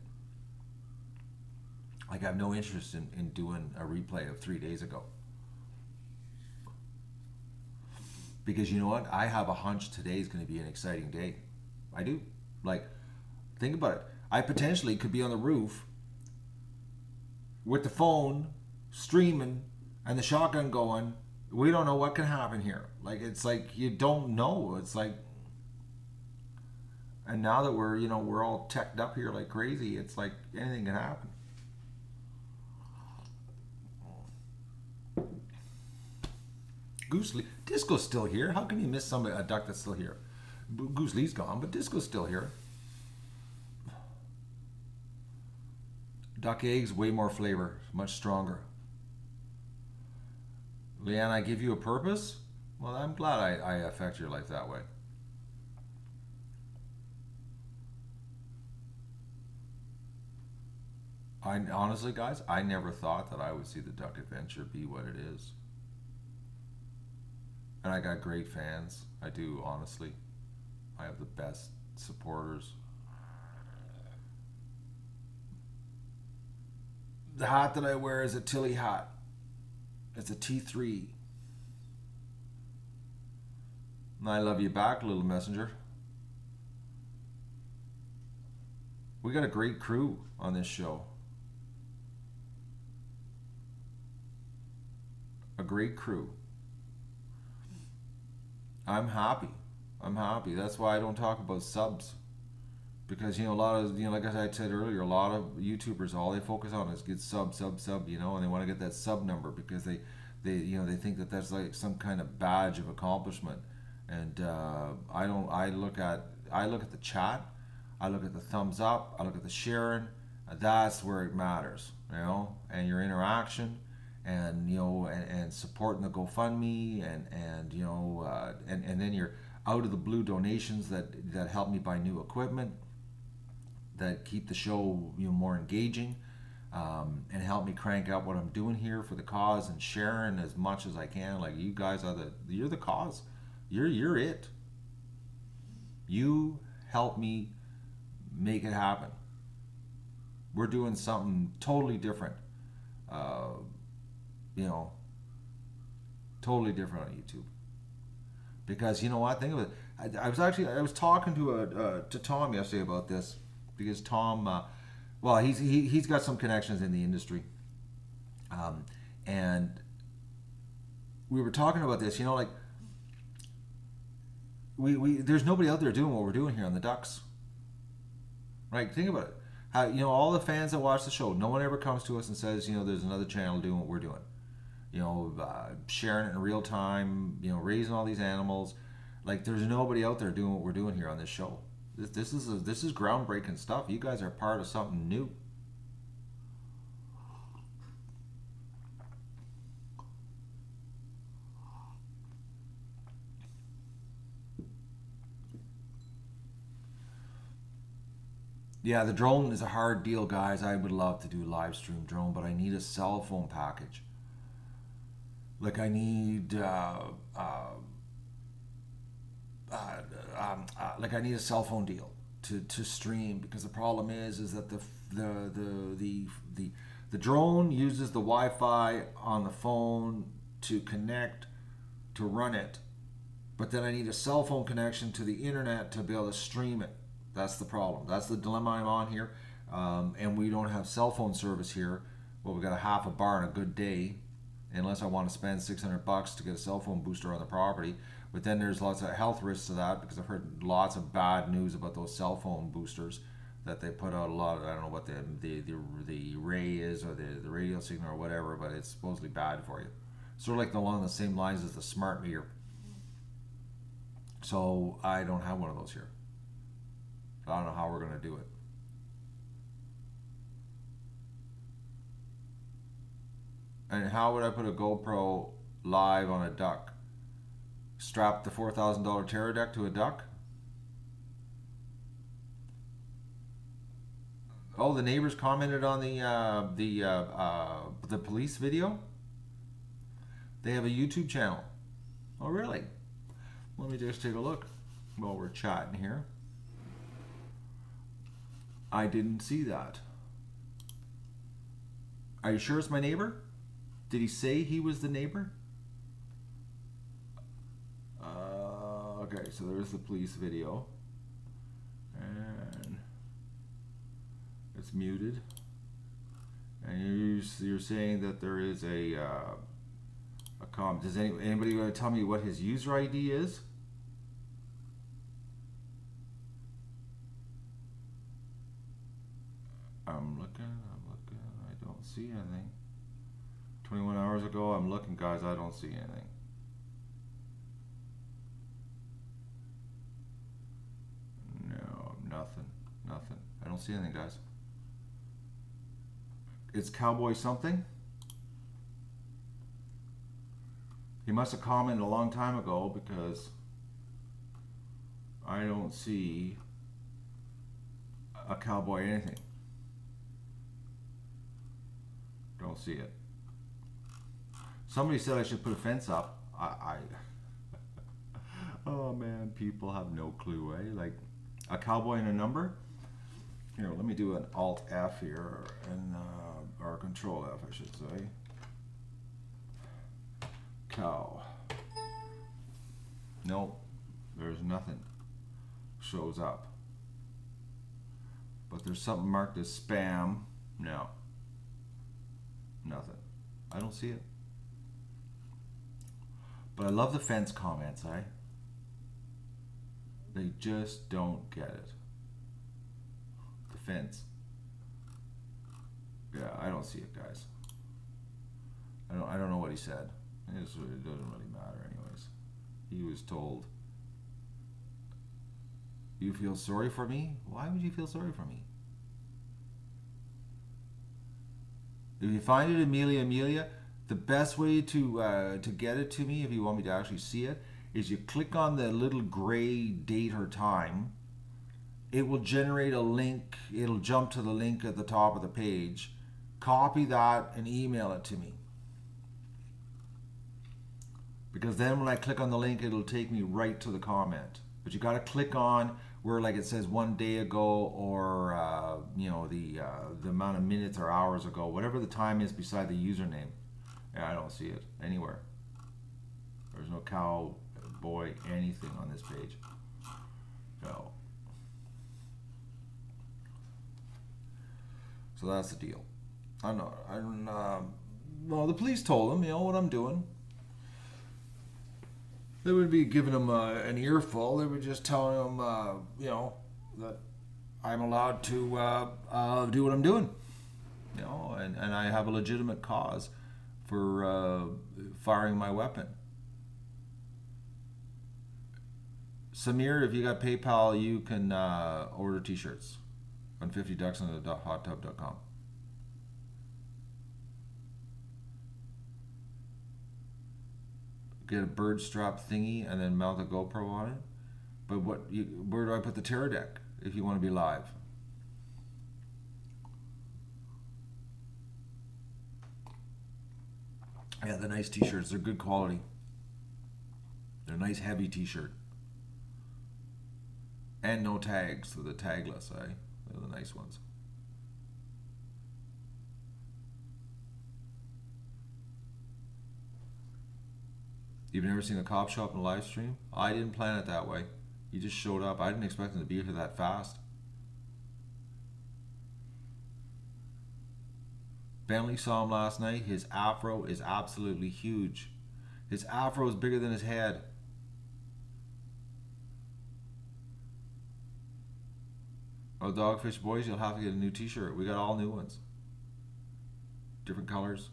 Like, I have no interest in doing a replay of 3 days ago. Because you know what? I have a hunch today is going to be an exciting day. I do. Like, think about it. I potentially could be on the roof with the phone streaming and the shotgun going. We don't know what can happen here. Like, it's like you don't know. It's like, and now that we're all teched up here like crazy, it's like anything can happen. Disco's still here. How can you miss a duck that's still here? Goose Lee's gone, but Disco's still here. Duck eggs, way more flavor, much stronger. Leanne, I give you a purpose? Well, I'm glad I affect your life that way. Honestly, guys, I never thought that I would see the Duck Adventure be what it is. And I got great fans. I do, honestly. I have the best supporters. The hat that I wear is a Tilly hat. It's a T3. And I love you back, little messenger. We got a great crew on this show. A great crew. I'm happy. I'm happy. That's why I don't talk about subs. Because, a lot of, like I said earlier, a lot of YouTubers, all they focus on is get sub, and they want to get that sub number because they think that that's like some kind of badge of accomplishment. And I don't. I look at the chat. I look at the thumbs up. I look at the sharing. That's where it matters, and your interaction, and and supporting the GoFundMe, and then your out of the blue donations that help me buy new equipment, that keep the show more engaging, and help me crank out what I'm doing here for the cause and sharing as much as I can. Like, you guys you're the cause. You're it. You help me make it happen. We're doing something totally different. Totally different on YouTube. Because you know what? Think of it. I was talking to Tom yesterday about this, because Tom, he's got some connections in the industry, and we were talking about this. Like, we there's nobody out there doing what we're doing here on the Ducks. Right? Think about it. How, all the fans that watch the show, no one ever comes to us and says, there's another channel doing what we're doing. Sharing it in real time, raising all these animals. Like, there's nobody out there doing what we're doing here on this show. This is groundbreaking stuff. You guys are part of something new. Yeah, the drone is a hard deal, guys. I would love to do live stream drone, but I need a cell phone package. Like, I need I need a cell phone deal to stream, because the problem is that the drone uses the Wi-Fi on the phone to connect to run it, but then I need a cell phone connection to the internet to be able to stream it. That's the problem. That's the dilemma I'm on here. And we don't have cell phone service here. Well, we got a half a bar on a good day, unless I want to spend $600 to get a cell phone booster on the property. But then there's lots of health risks to that, because I've heard lots of bad news about those cell phone boosters that they put out. A lot of, I don't know what the ray is, or the radio signal or whatever, but it's supposedly bad for you. Sort of like along the same lines as the smart meter. So I don't have one of those here. I don't know how we're going to do it. And how would I put a GoPro live on a duck? Strap the $4,000 terror deck to a duck? Oh, the neighbors commented on the police video. They have a YouTube channel. Oh, really? Let me just take a look while we're chatting here. I didn't see that. Are you sure it's my neighbor? Did he say he was the neighbor? Okay, so there's the police video. And it's muted. And you're saying that there is a comment. Does anybody want to tell me what his user ID is? I'm looking, I don't see anything. 21 hours ago, I'm looking, guys, I don't see anything. don't see anything, guys. It's Cowboy something. He must have commented a long time ago because I don't see a cowboy anything. Don't see it. Somebody said I should put a fence up. Oh man, people have no clue, eh? Like a cowboy and a number. Here, let me do an Alt F here, and or Control F, I should say. Cow. Nope, there's nothing shows up. But there's something marked as spam. No, nothing. I don't see it. But I love the fence comments, eh? They just don't get it. The fence. Yeah, I don't see it, guys. I don't know what he said. It doesn't really matter anyways. He was told, you feel sorry for me? Why would you feel sorry for me? If you find it, Amelia, the best way to get it to me, if you want me to actually see it, is you click on the little gray date or time. It will generate a link. It'll jump to the link at the top of the page. Copy that and email it to me. Because then when I click on the link, it'll take me right to the comment. But you got to click on where, like, it says 1 day ago, or you know, the amount of minutes or hours ago, whatever the time is beside the username. Yeah, I don't see it anywhere. There's no cowboy anything on this page. No. So that's the deal. Well, the police told him, you know, what I'm doing. They would be giving him an earful. They were just telling him, you know, that I'm allowed to do what I'm doing. You know, and I have a legitimate cause for firing my weapon. Samir, if you got PayPal, you can order t-shirts on 50ducksonhottub.com. Get a bird strap thingy and then mount a GoPro on it. But where do I put the terror deck if you want to be live? Yeah, the nice t-shirts, they're good quality. They're a nice heavy t-shirt. And no tags, so the tagless, eh? They're the nice ones. You've never seen a cop show up in a live stream? I didn't plan it that way. He just showed up. I didn't expect him to be here that fast. Bentley saw him last night. His afro is absolutely huge. His afro is bigger than his head. Oh, Dogfish Boys, you'll have to get a new t-shirt. We got all new ones. Different colors.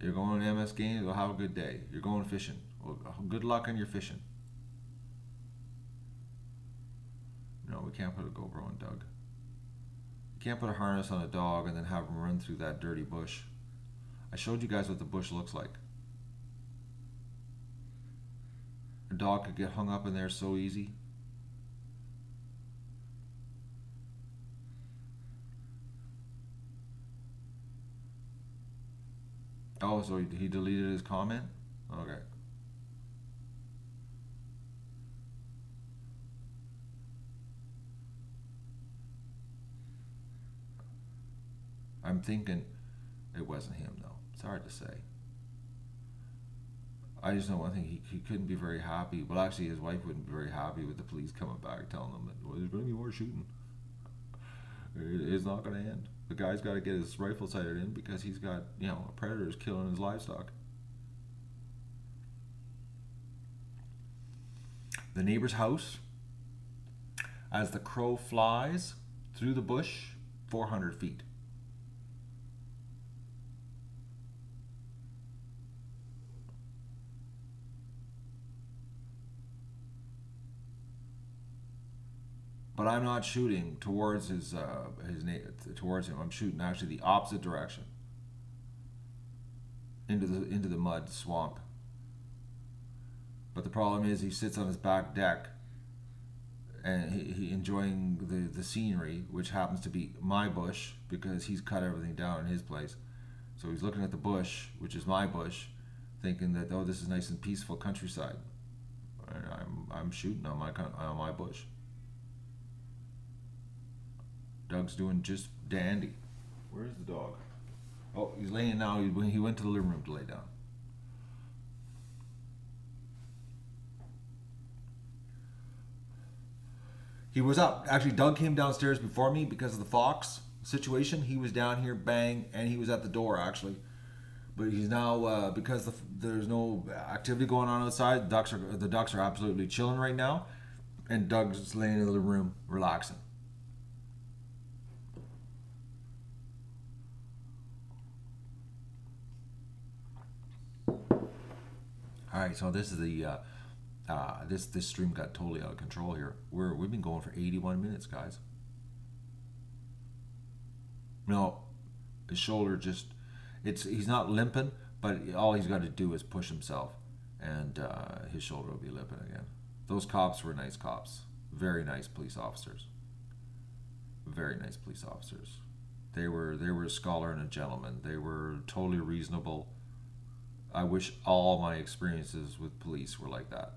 You're going to MS Games, well, have a good day. You're going fishing. Well, good luck on your fishing. No, we can't put a GoPro on Doug. You can't put a harness on a dog and then have him run through that dirty bush. I showed you guys what the bush looks like. A dog could get hung up in there so easy. Oh, so he deleted his comment? Okay. I'm thinking it wasn't him, though. It's hard to say. I just know one thing, he couldn't be very happy. Well, actually, his wife wouldn't be very happy with the police coming back telling them that, well, there's going to be more shooting. It's not going to end. The guy's got to get his rifle sighted in because he's got, you know, predators killing his livestock. The neighbor's house, as the crow flies through the bush, 400 feet. but I'm not shooting towards towards him. I'm shooting actually the opposite direction, into the mud swamp. But the problem is he sits on his back deck, and he enjoying the scenery, which happens to be my bush because he's cut everything down in his place. So he's looking at the bush, which is my bush, thinking that, oh, this is nice and peaceful countryside. And I'm shooting on my bush. Doug's doing just dandy. Where's the dog? Oh, he's laying now. He went to the living room to lay down. He was up. Actually, Doug came downstairs before me because of the fox situation. He was down here, bang, and he was at the door actually. But he's now because there's no activity going on outside. The ducks are absolutely chilling right now, and Doug's laying in the living room relaxing. All right, so this is the this stream got totally out of control here. We've been going for 81 minutes, guys. No, his shoulder just he's not limping, but all he's got to do is push himself, and his shoulder will be limping again. Those cops were nice cops, very nice police officers. Very nice police officers. They were a scholar and a gentleman. They were totally reasonable. I wish all my experiences with police were like that.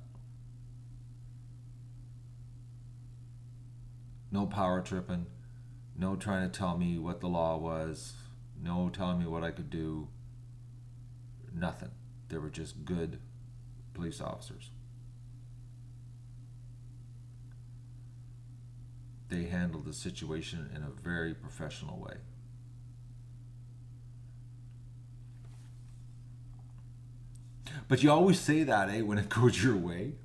No power tripping, no trying to tell me what the law was, no telling me what I could do, nothing. They were just good police officers. They handled the situation in a very professional way. But you always say that, when it goes your way.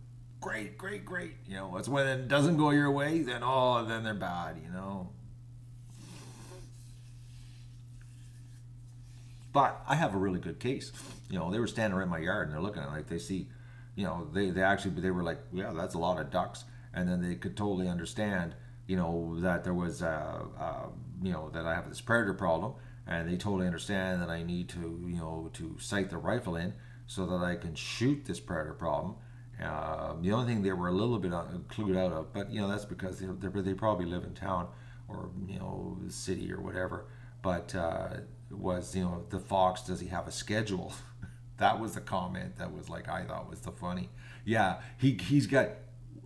Great, great, great. You know, it's when it doesn't go your way, then they're bad, you know. But I have a really good case. You know, they were standing right in my yard and they're looking at it like they see, you know, they were like, yeah, that's a lot of ducks. And then they could totally understand, you know, that there was, you know, that I have this predator problem. And they totally understand that I need to, you know, to sight the rifle in so that I can shoot this predator problem. The only thing they were a little bit clued out of, but you know, that's because they probably live in town or, you know, the city or whatever. But was, you know, the fox, does he have a schedule? That was the comment that was like, I thought was the funny. Yeah, he's got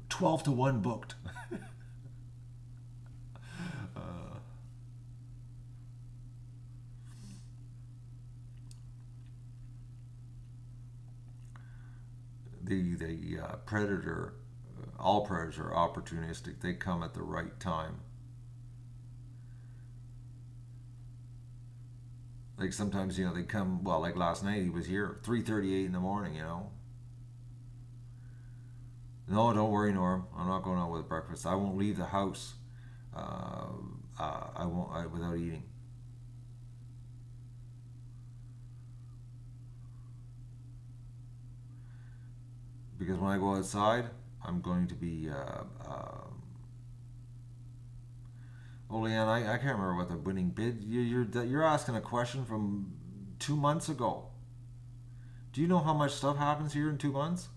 12 to 1 booked. The predator, all predators are opportunistic. They come at the right time. Like sometimes, you know, they come, well, like last night he was here 3:38 in the morning, you know. No, don't worry, Norm. I'm not going out with breakfast. I won't leave the house. I won't without eating. Because when I go outside, I'm going to be. Oh, Leanne, I can't remember what the winning bid. You're asking a question from 2 months ago. Do you know how much stuff happens here in 2 months?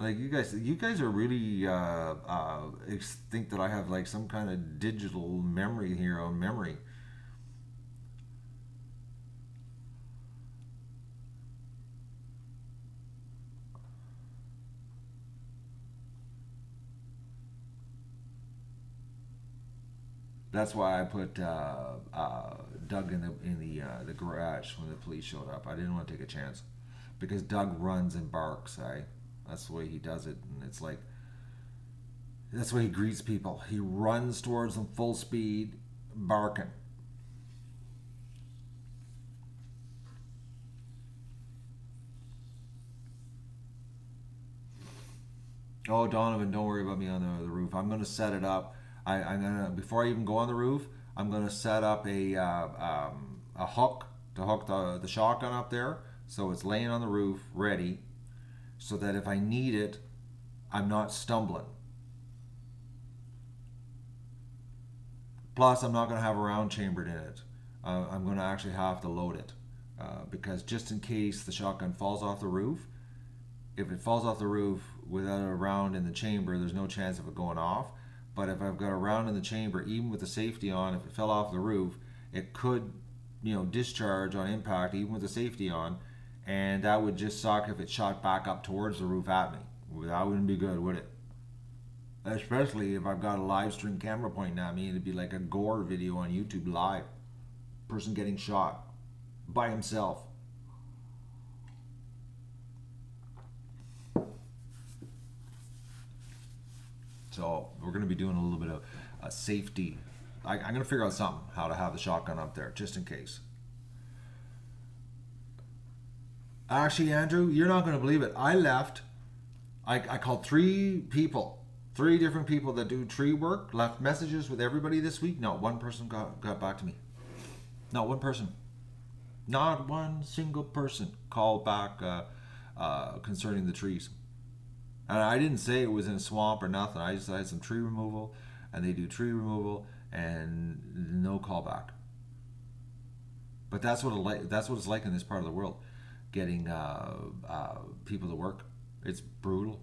Like you guys are really think that I have like some kind of digital memory here on memory. That's why I put Doug in the garage when the police showed up. I didn't want to take a chance because Doug runs and barks. That's the way he does it, and it's like that's the way he greets people. He runs towards them full speed, barking. Oh, Donovan, don't worry about me on the roof. I'm going to set it up. I'm gonna, before I even go on the roof, I'm gonna set up a hook to hook the shotgun up there, so it's laying on the roof ready, so that if I need it, I'm not stumbling. Plus, I'm not going to have a round chambered in it. I'm going to actually have to load it because just in case the shotgun falls off the roof, if it falls off the roof without a round in the chamber, there's no chance of it going off. But if I've got a round in the chamber, even with the safety on, if it fell off the roof, it could, discharge on impact, even with the safety on, and that would just suck if it shot back up towards the roof at me. That wouldn't be good, would it? Especially if I've got a live stream camera pointing at me, and it'd be like a gore video on YouTube live. Person getting shot by himself. So we're going to be doing a little bit of safety. I'm going to figure out something, how to have the shotgun up there, just in case. Actually, Andrew, you're not going to believe it. I left. I called 3 people, 3 different people that do tree work, left messages with everybody this week. Not one person got back to me. Not one person. Not one single person called back concerning the trees. And I didn't say it was in a swamp or nothing. I just had some tree removal, and they do tree removal, and no callback. But that's what it's like in this part of the world, getting people to work. It's brutal.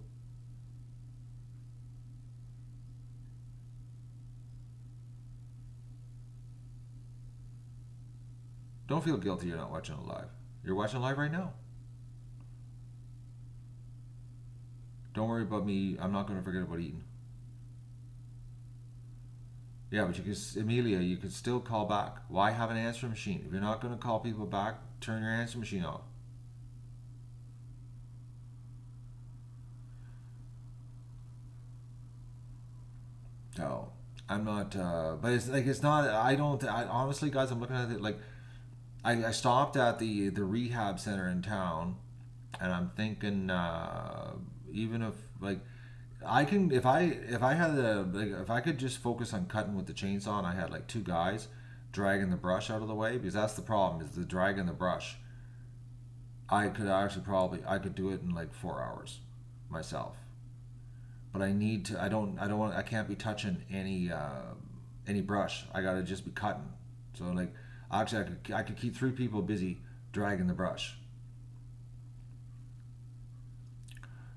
Don't feel guilty you're not watching it live. You're watching live right now. Don't worry about me. I'm not going to forget about eating. Yeah, but Amelia, you could still call back. Why have an answering machine? If you're not going to call people back, turn your answering machine off. No, I'm not. But it's not. Honestly, guys, I'm looking at it like I stopped at the rehab center in town, and I'm thinking even if I can, if I could just focus on cutting with the chainsaw, and I had 2 guys dragging the brush out of the way, because that's the problem, is the dragging the brush. I could do it in 4 hours myself. But I need to. I can't be touching any brush. I gotta just be cutting. So actually, I could keep 3 people busy dragging the brush.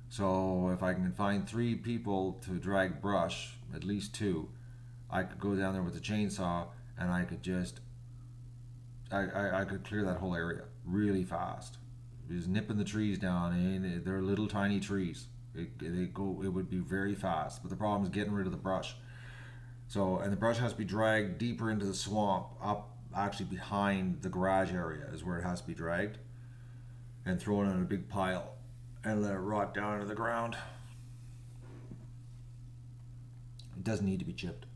So if I can find 3 people to drag brush, at least 2, I could go down there with the chainsaw, and I could just I could clear that whole area really fast. Just nipping the trees down, and they're little tiny trees. It would be very fast, but the problem is getting rid of the brush. So, and the brush has to be dragged deeper into the swamp, up actually behind the garage area is where it has to be dragged, and thrown in a big pile and let it rot down into the ground. It doesn't need to be chipped.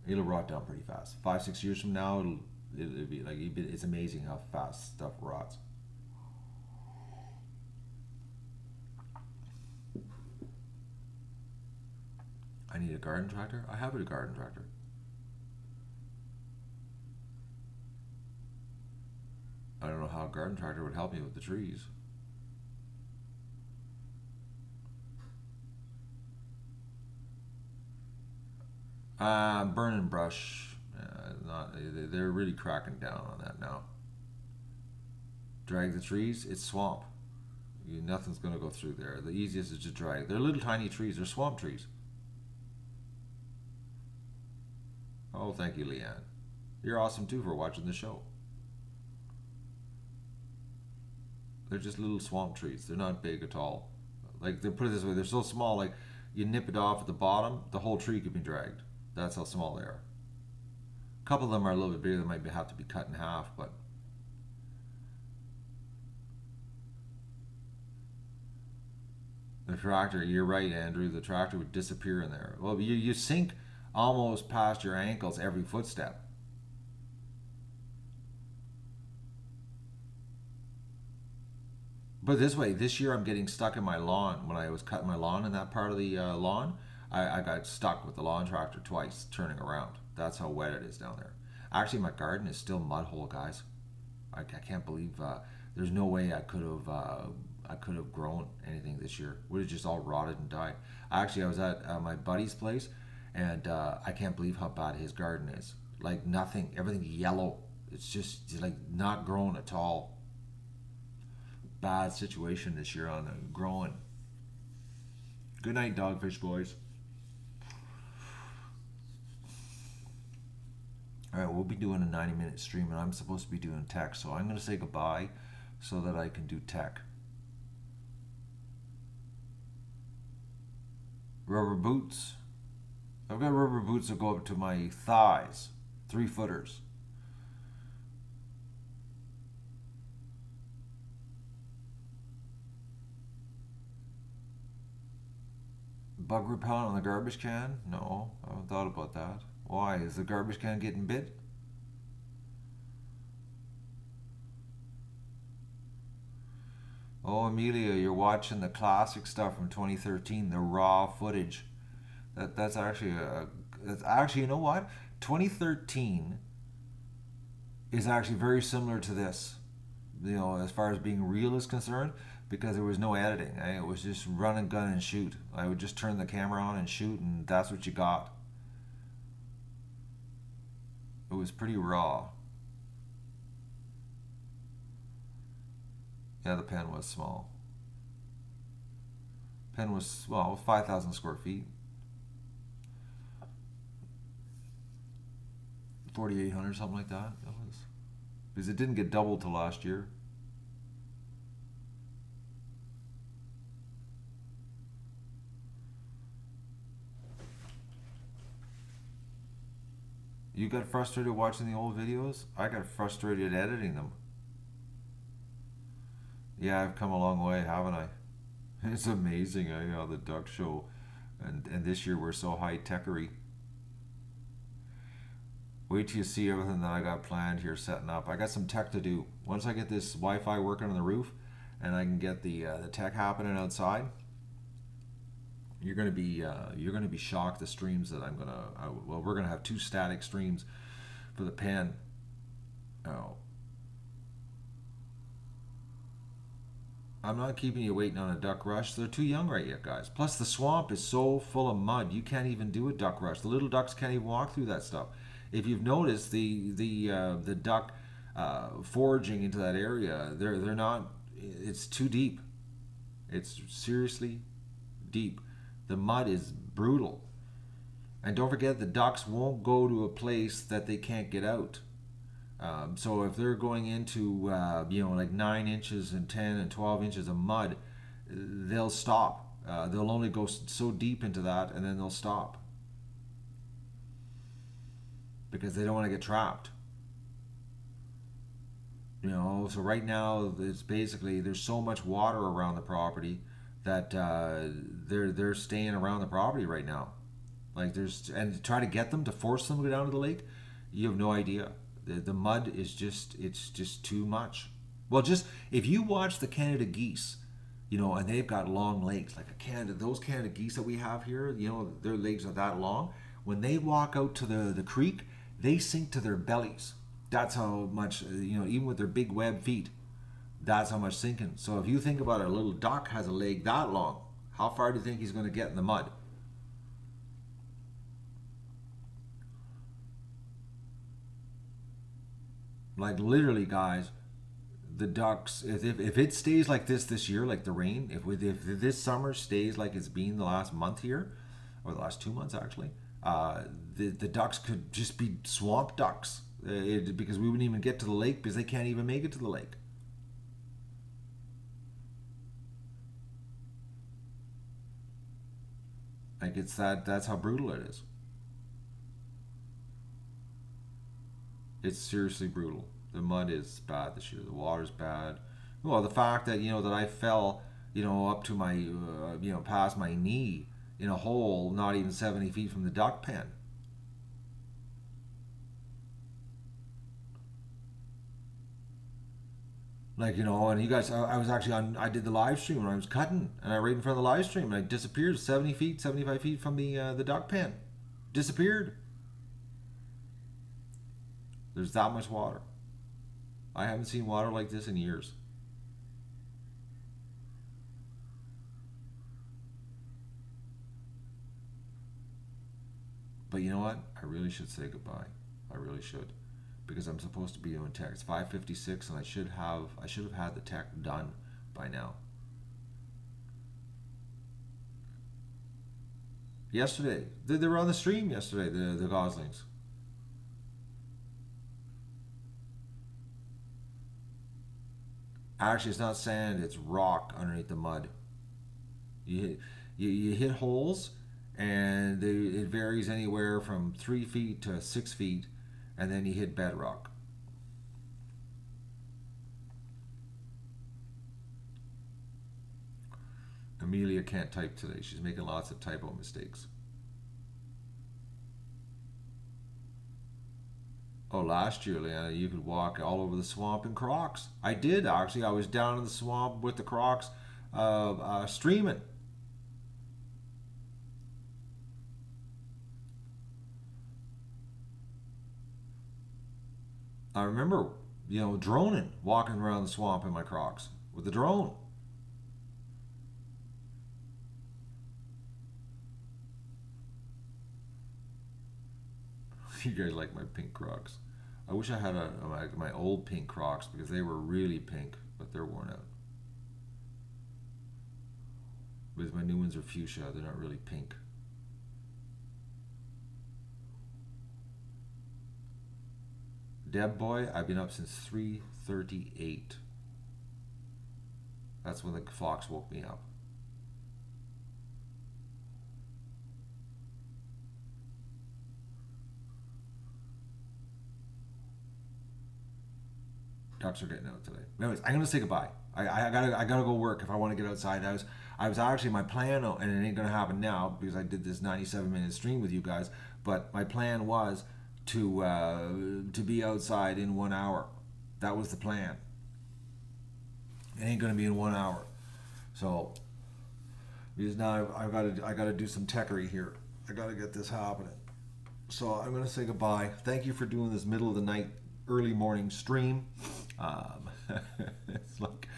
It'll rot down pretty fast. 5-6 years from now, it'll be it's amazing how fast stuff rots. I need a garden tractor. I have a garden tractor. I don't know how a garden tractor would help me with the trees. Burning brush. They're really cracking down on that now. Drag the trees. It's swamp. Nothing's going to go through there. The easiest is to drag. They're little tiny trees. They're swamp trees. Oh, thank you, Leanne. You're awesome too for watching the show. They're just little swamp trees. They're not big at all. They put it this way, they're so small, you nip it off at the bottom, the whole tree could be dragged. That's how small they are. A couple of them are a little bit bigger, they might have to be cut in half, but the tractor, you're right, Andrew, the tractor would disappear in there. Well, you sink almost past your ankles every footstep. But this way, this year I'm getting stuck in my lawn. When I was cutting my lawn in that part of the lawn, I got stuck with the lawn tractor twice turning around. That's how wet it is down there. Actually, my garden is still mud hole, guys. I can't believe There's no way I could have grown anything this year. Would have just all rotted and died. Actually, I was at my buddy's place, and I can't believe how bad his garden is. Like nothing, everything yellow. It's just like not growing at all. Bad situation this year on growing. Good night, Dogfish boys. All right, we'll be doing a 90-minute stream, and I'm supposed to be doing tech, so I'm going to say goodbye so that I can do tech. Rubber boots. I've got rubber boots that go up to my thighs, 3-footers. Bug repellent on the garbage can? No, I haven't thought about that. Why? Is the garbage can getting bit? Oh, Amelia, you're watching the classic stuff from 2013, the raw footage. That's actually you know what? 2013 is actually very similar to this. You know, as far as being real is concerned, because there was no editing. It was just run and gun and shoot. I would just turn the camera on and shoot, and that's what you got. It was pretty raw. Yeah, the pen was small. Pen was, well, 5,000 square feet. 4,800, something like that. It was, because it didn't get doubled till last year. You got frustrated watching the old videos? I got frustrated editing them. Yeah, I've come a long way, haven't I? It's amazing, how the duck show, and this year we're so high-techery. Wait till you see everything that I got planned here setting up. I got some tech to do. Once I get this Wi-Fi working on the roof, and I can get the tech happening outside, you're gonna be shocked. The streams that well, we're gonna have 2 static streams for the pen. Oh. I'm not keeping you waiting on a duck rush. They're too young right yet, guys. Plus, the swamp is so full of mud, you can't even do a duck rush. The little ducks can't even walk through that stuff. If you've noticed, the duck foraging into that area, they're not. It's too deep. It's seriously deep. The mud is brutal. And don't forget, the ducks won't go to a place that they can't get out. So if they're going into like 9 inches and 10 and 12 inches of mud, they'll stop. They'll only go so deep into that, and then they'll stop because they don't want to get trapped. So right now it's basically there's so much water around the property that they're staying around the property right now. Like and to try to get them, to force them to go down to the lake, you have no idea. The mud is it's just too much. Well, just if you watch the Canada geese, and they've got long legs, like those Canada geese that we have here, their legs are that long. When they walk out to the creek, they sink to their bellies. That's how much, even with their big web feet, that's how much sinking. So if you think about it, a little duck has a leg that long. How far do you think he's going to get in the mud? Like literally, guys, the ducks, if it stays like this year, like the rain, if this summer stays like it's been the last month here, or the last 2 months actually, the ducks could just be swamp ducks, because we wouldn't even get to the lake because they can't even make it to the lake. Like that's how brutal it is. It's seriously brutal. The mud is bad this year. The water's bad. Well, the fact that that I fell, up to my, past my knee in a hole not even 70 feet from the duck pen. Like, and you guys, I was actually I did the live stream when I was cutting, and I right in front of the live stream, and I disappeared 70 feet, 75 feet from the duck pen. Disappeared. There's that much water. I haven't seen water like this in years. But you know what? I really should say goodbye. I really should, because I'm supposed to be doing tech. It's 5:56, and I should have had the tech done by now. Yesterday, they were on the stream yesterday. The goslings. Actually, it's not sand; it's rock underneath the mud. You hit holes, and it varies anywhere from 3 feet to 6 feet, and then you hit bedrock. Amelia can't type today. She's making lots of typo mistakes. Oh, last year, Leanna, you could walk all over the swamp in Crocs. I did, actually. I was down in the swamp with the Crocs streaming. I remember, droning, walking around the swamp in my Crocs with the drone. You guys like my pink Crocs. I wish I had my old pink Crocs, because they were really pink, but they're worn out. But my new ones are fuchsia. They're not really pink. Deb boy, I've been up since 3:38. That's when the fox woke me up. Ducks are getting out today. Anyways, I'm gonna say goodbye. I gotta go work if I want to get outside. I was actually, my plan, and it ain't gonna happen now because I did this 97-minute stream with you guys. But my plan was to be outside in 1 hour. That was the plan. It ain't gonna be in 1 hour. So because now I gotta do some techery here. I gotta get this happening. So I'm gonna say goodbye. Thank you for doing this middle of the night, early morning stream. It's like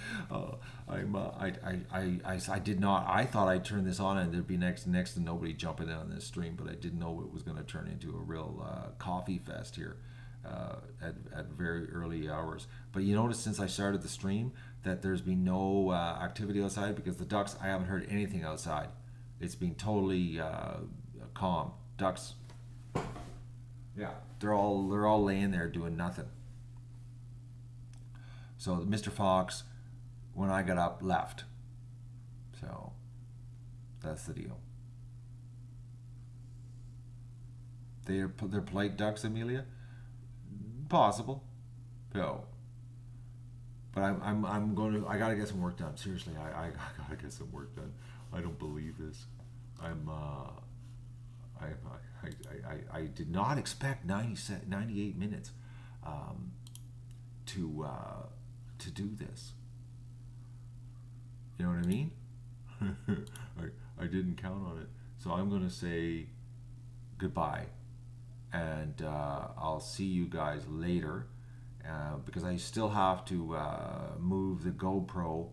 I did not. I thought I'd turn this on and there'd be next to nobody jumping in on this stream, but I didn't know it was going to turn into a real coffee fest here at very early hours. But you notice since I started the stream that there's been no activity outside, because the ducks, I haven't heard anything outside. It's been totally calm. Ducks, yeah, they're all laying there doing nothing. So Mr. Fox, when I got up, left. So that's the deal. They're polite ducks, Amelia? Possible. No. But I'm going to. I gotta get some work done. Seriously, I gotta get some work done. I don't believe this. I did not expect 98 minutes to do this. You know what I mean? I didn't count on it. So I'm going to say goodbye. And I'll see you guys later. Because I still have to move the GoPro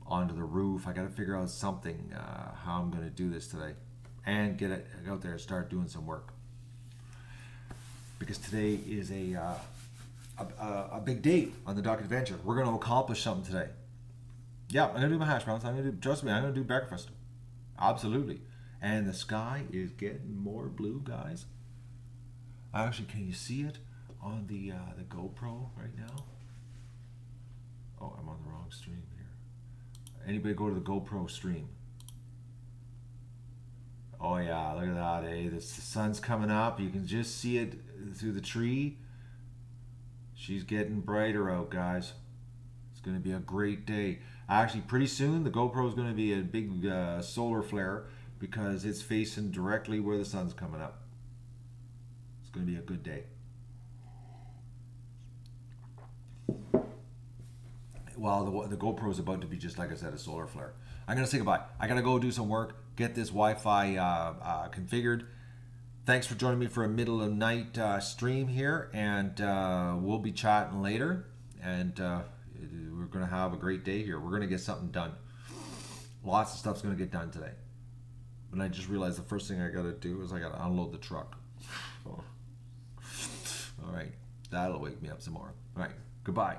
onto the roof. I got to figure out something, how I'm going to do this today. And get it out there and start doing some work. Because today is a big day on the Duck Adventure. We're going to accomplish something today. Yeah, I'm going to do my hash browns. Trust me, I'm going to do breakfast. Absolutely. And the sky is getting more blue, guys. Actually, can you see it on the GoPro right now? Oh, I'm on the wrong stream here. Anybody go to the GoPro stream? Oh yeah, look at that, eh? The sun's coming up. You can just see it through the tree. She's getting brighter out, guys. It's going to be a great day. Actually, pretty soon, the GoPro is going to be a big solar flare because it's facing directly where the sun's coming up. It's going to be a good day. Well, the GoPro is about to be, just like I said, a solar flare. I'm going to say goodbye. I got to go do some work, get this Wi-Fi configured. Thanks for joining me for a middle of night stream here, and we'll be chatting later, and we're going to have a great day here. We're going to get something done. Lots of stuff's going to get done today. But I just realized the first thing I got to do is I got to unload the truck. So, all right, that'll wake me up some more. All right, goodbye.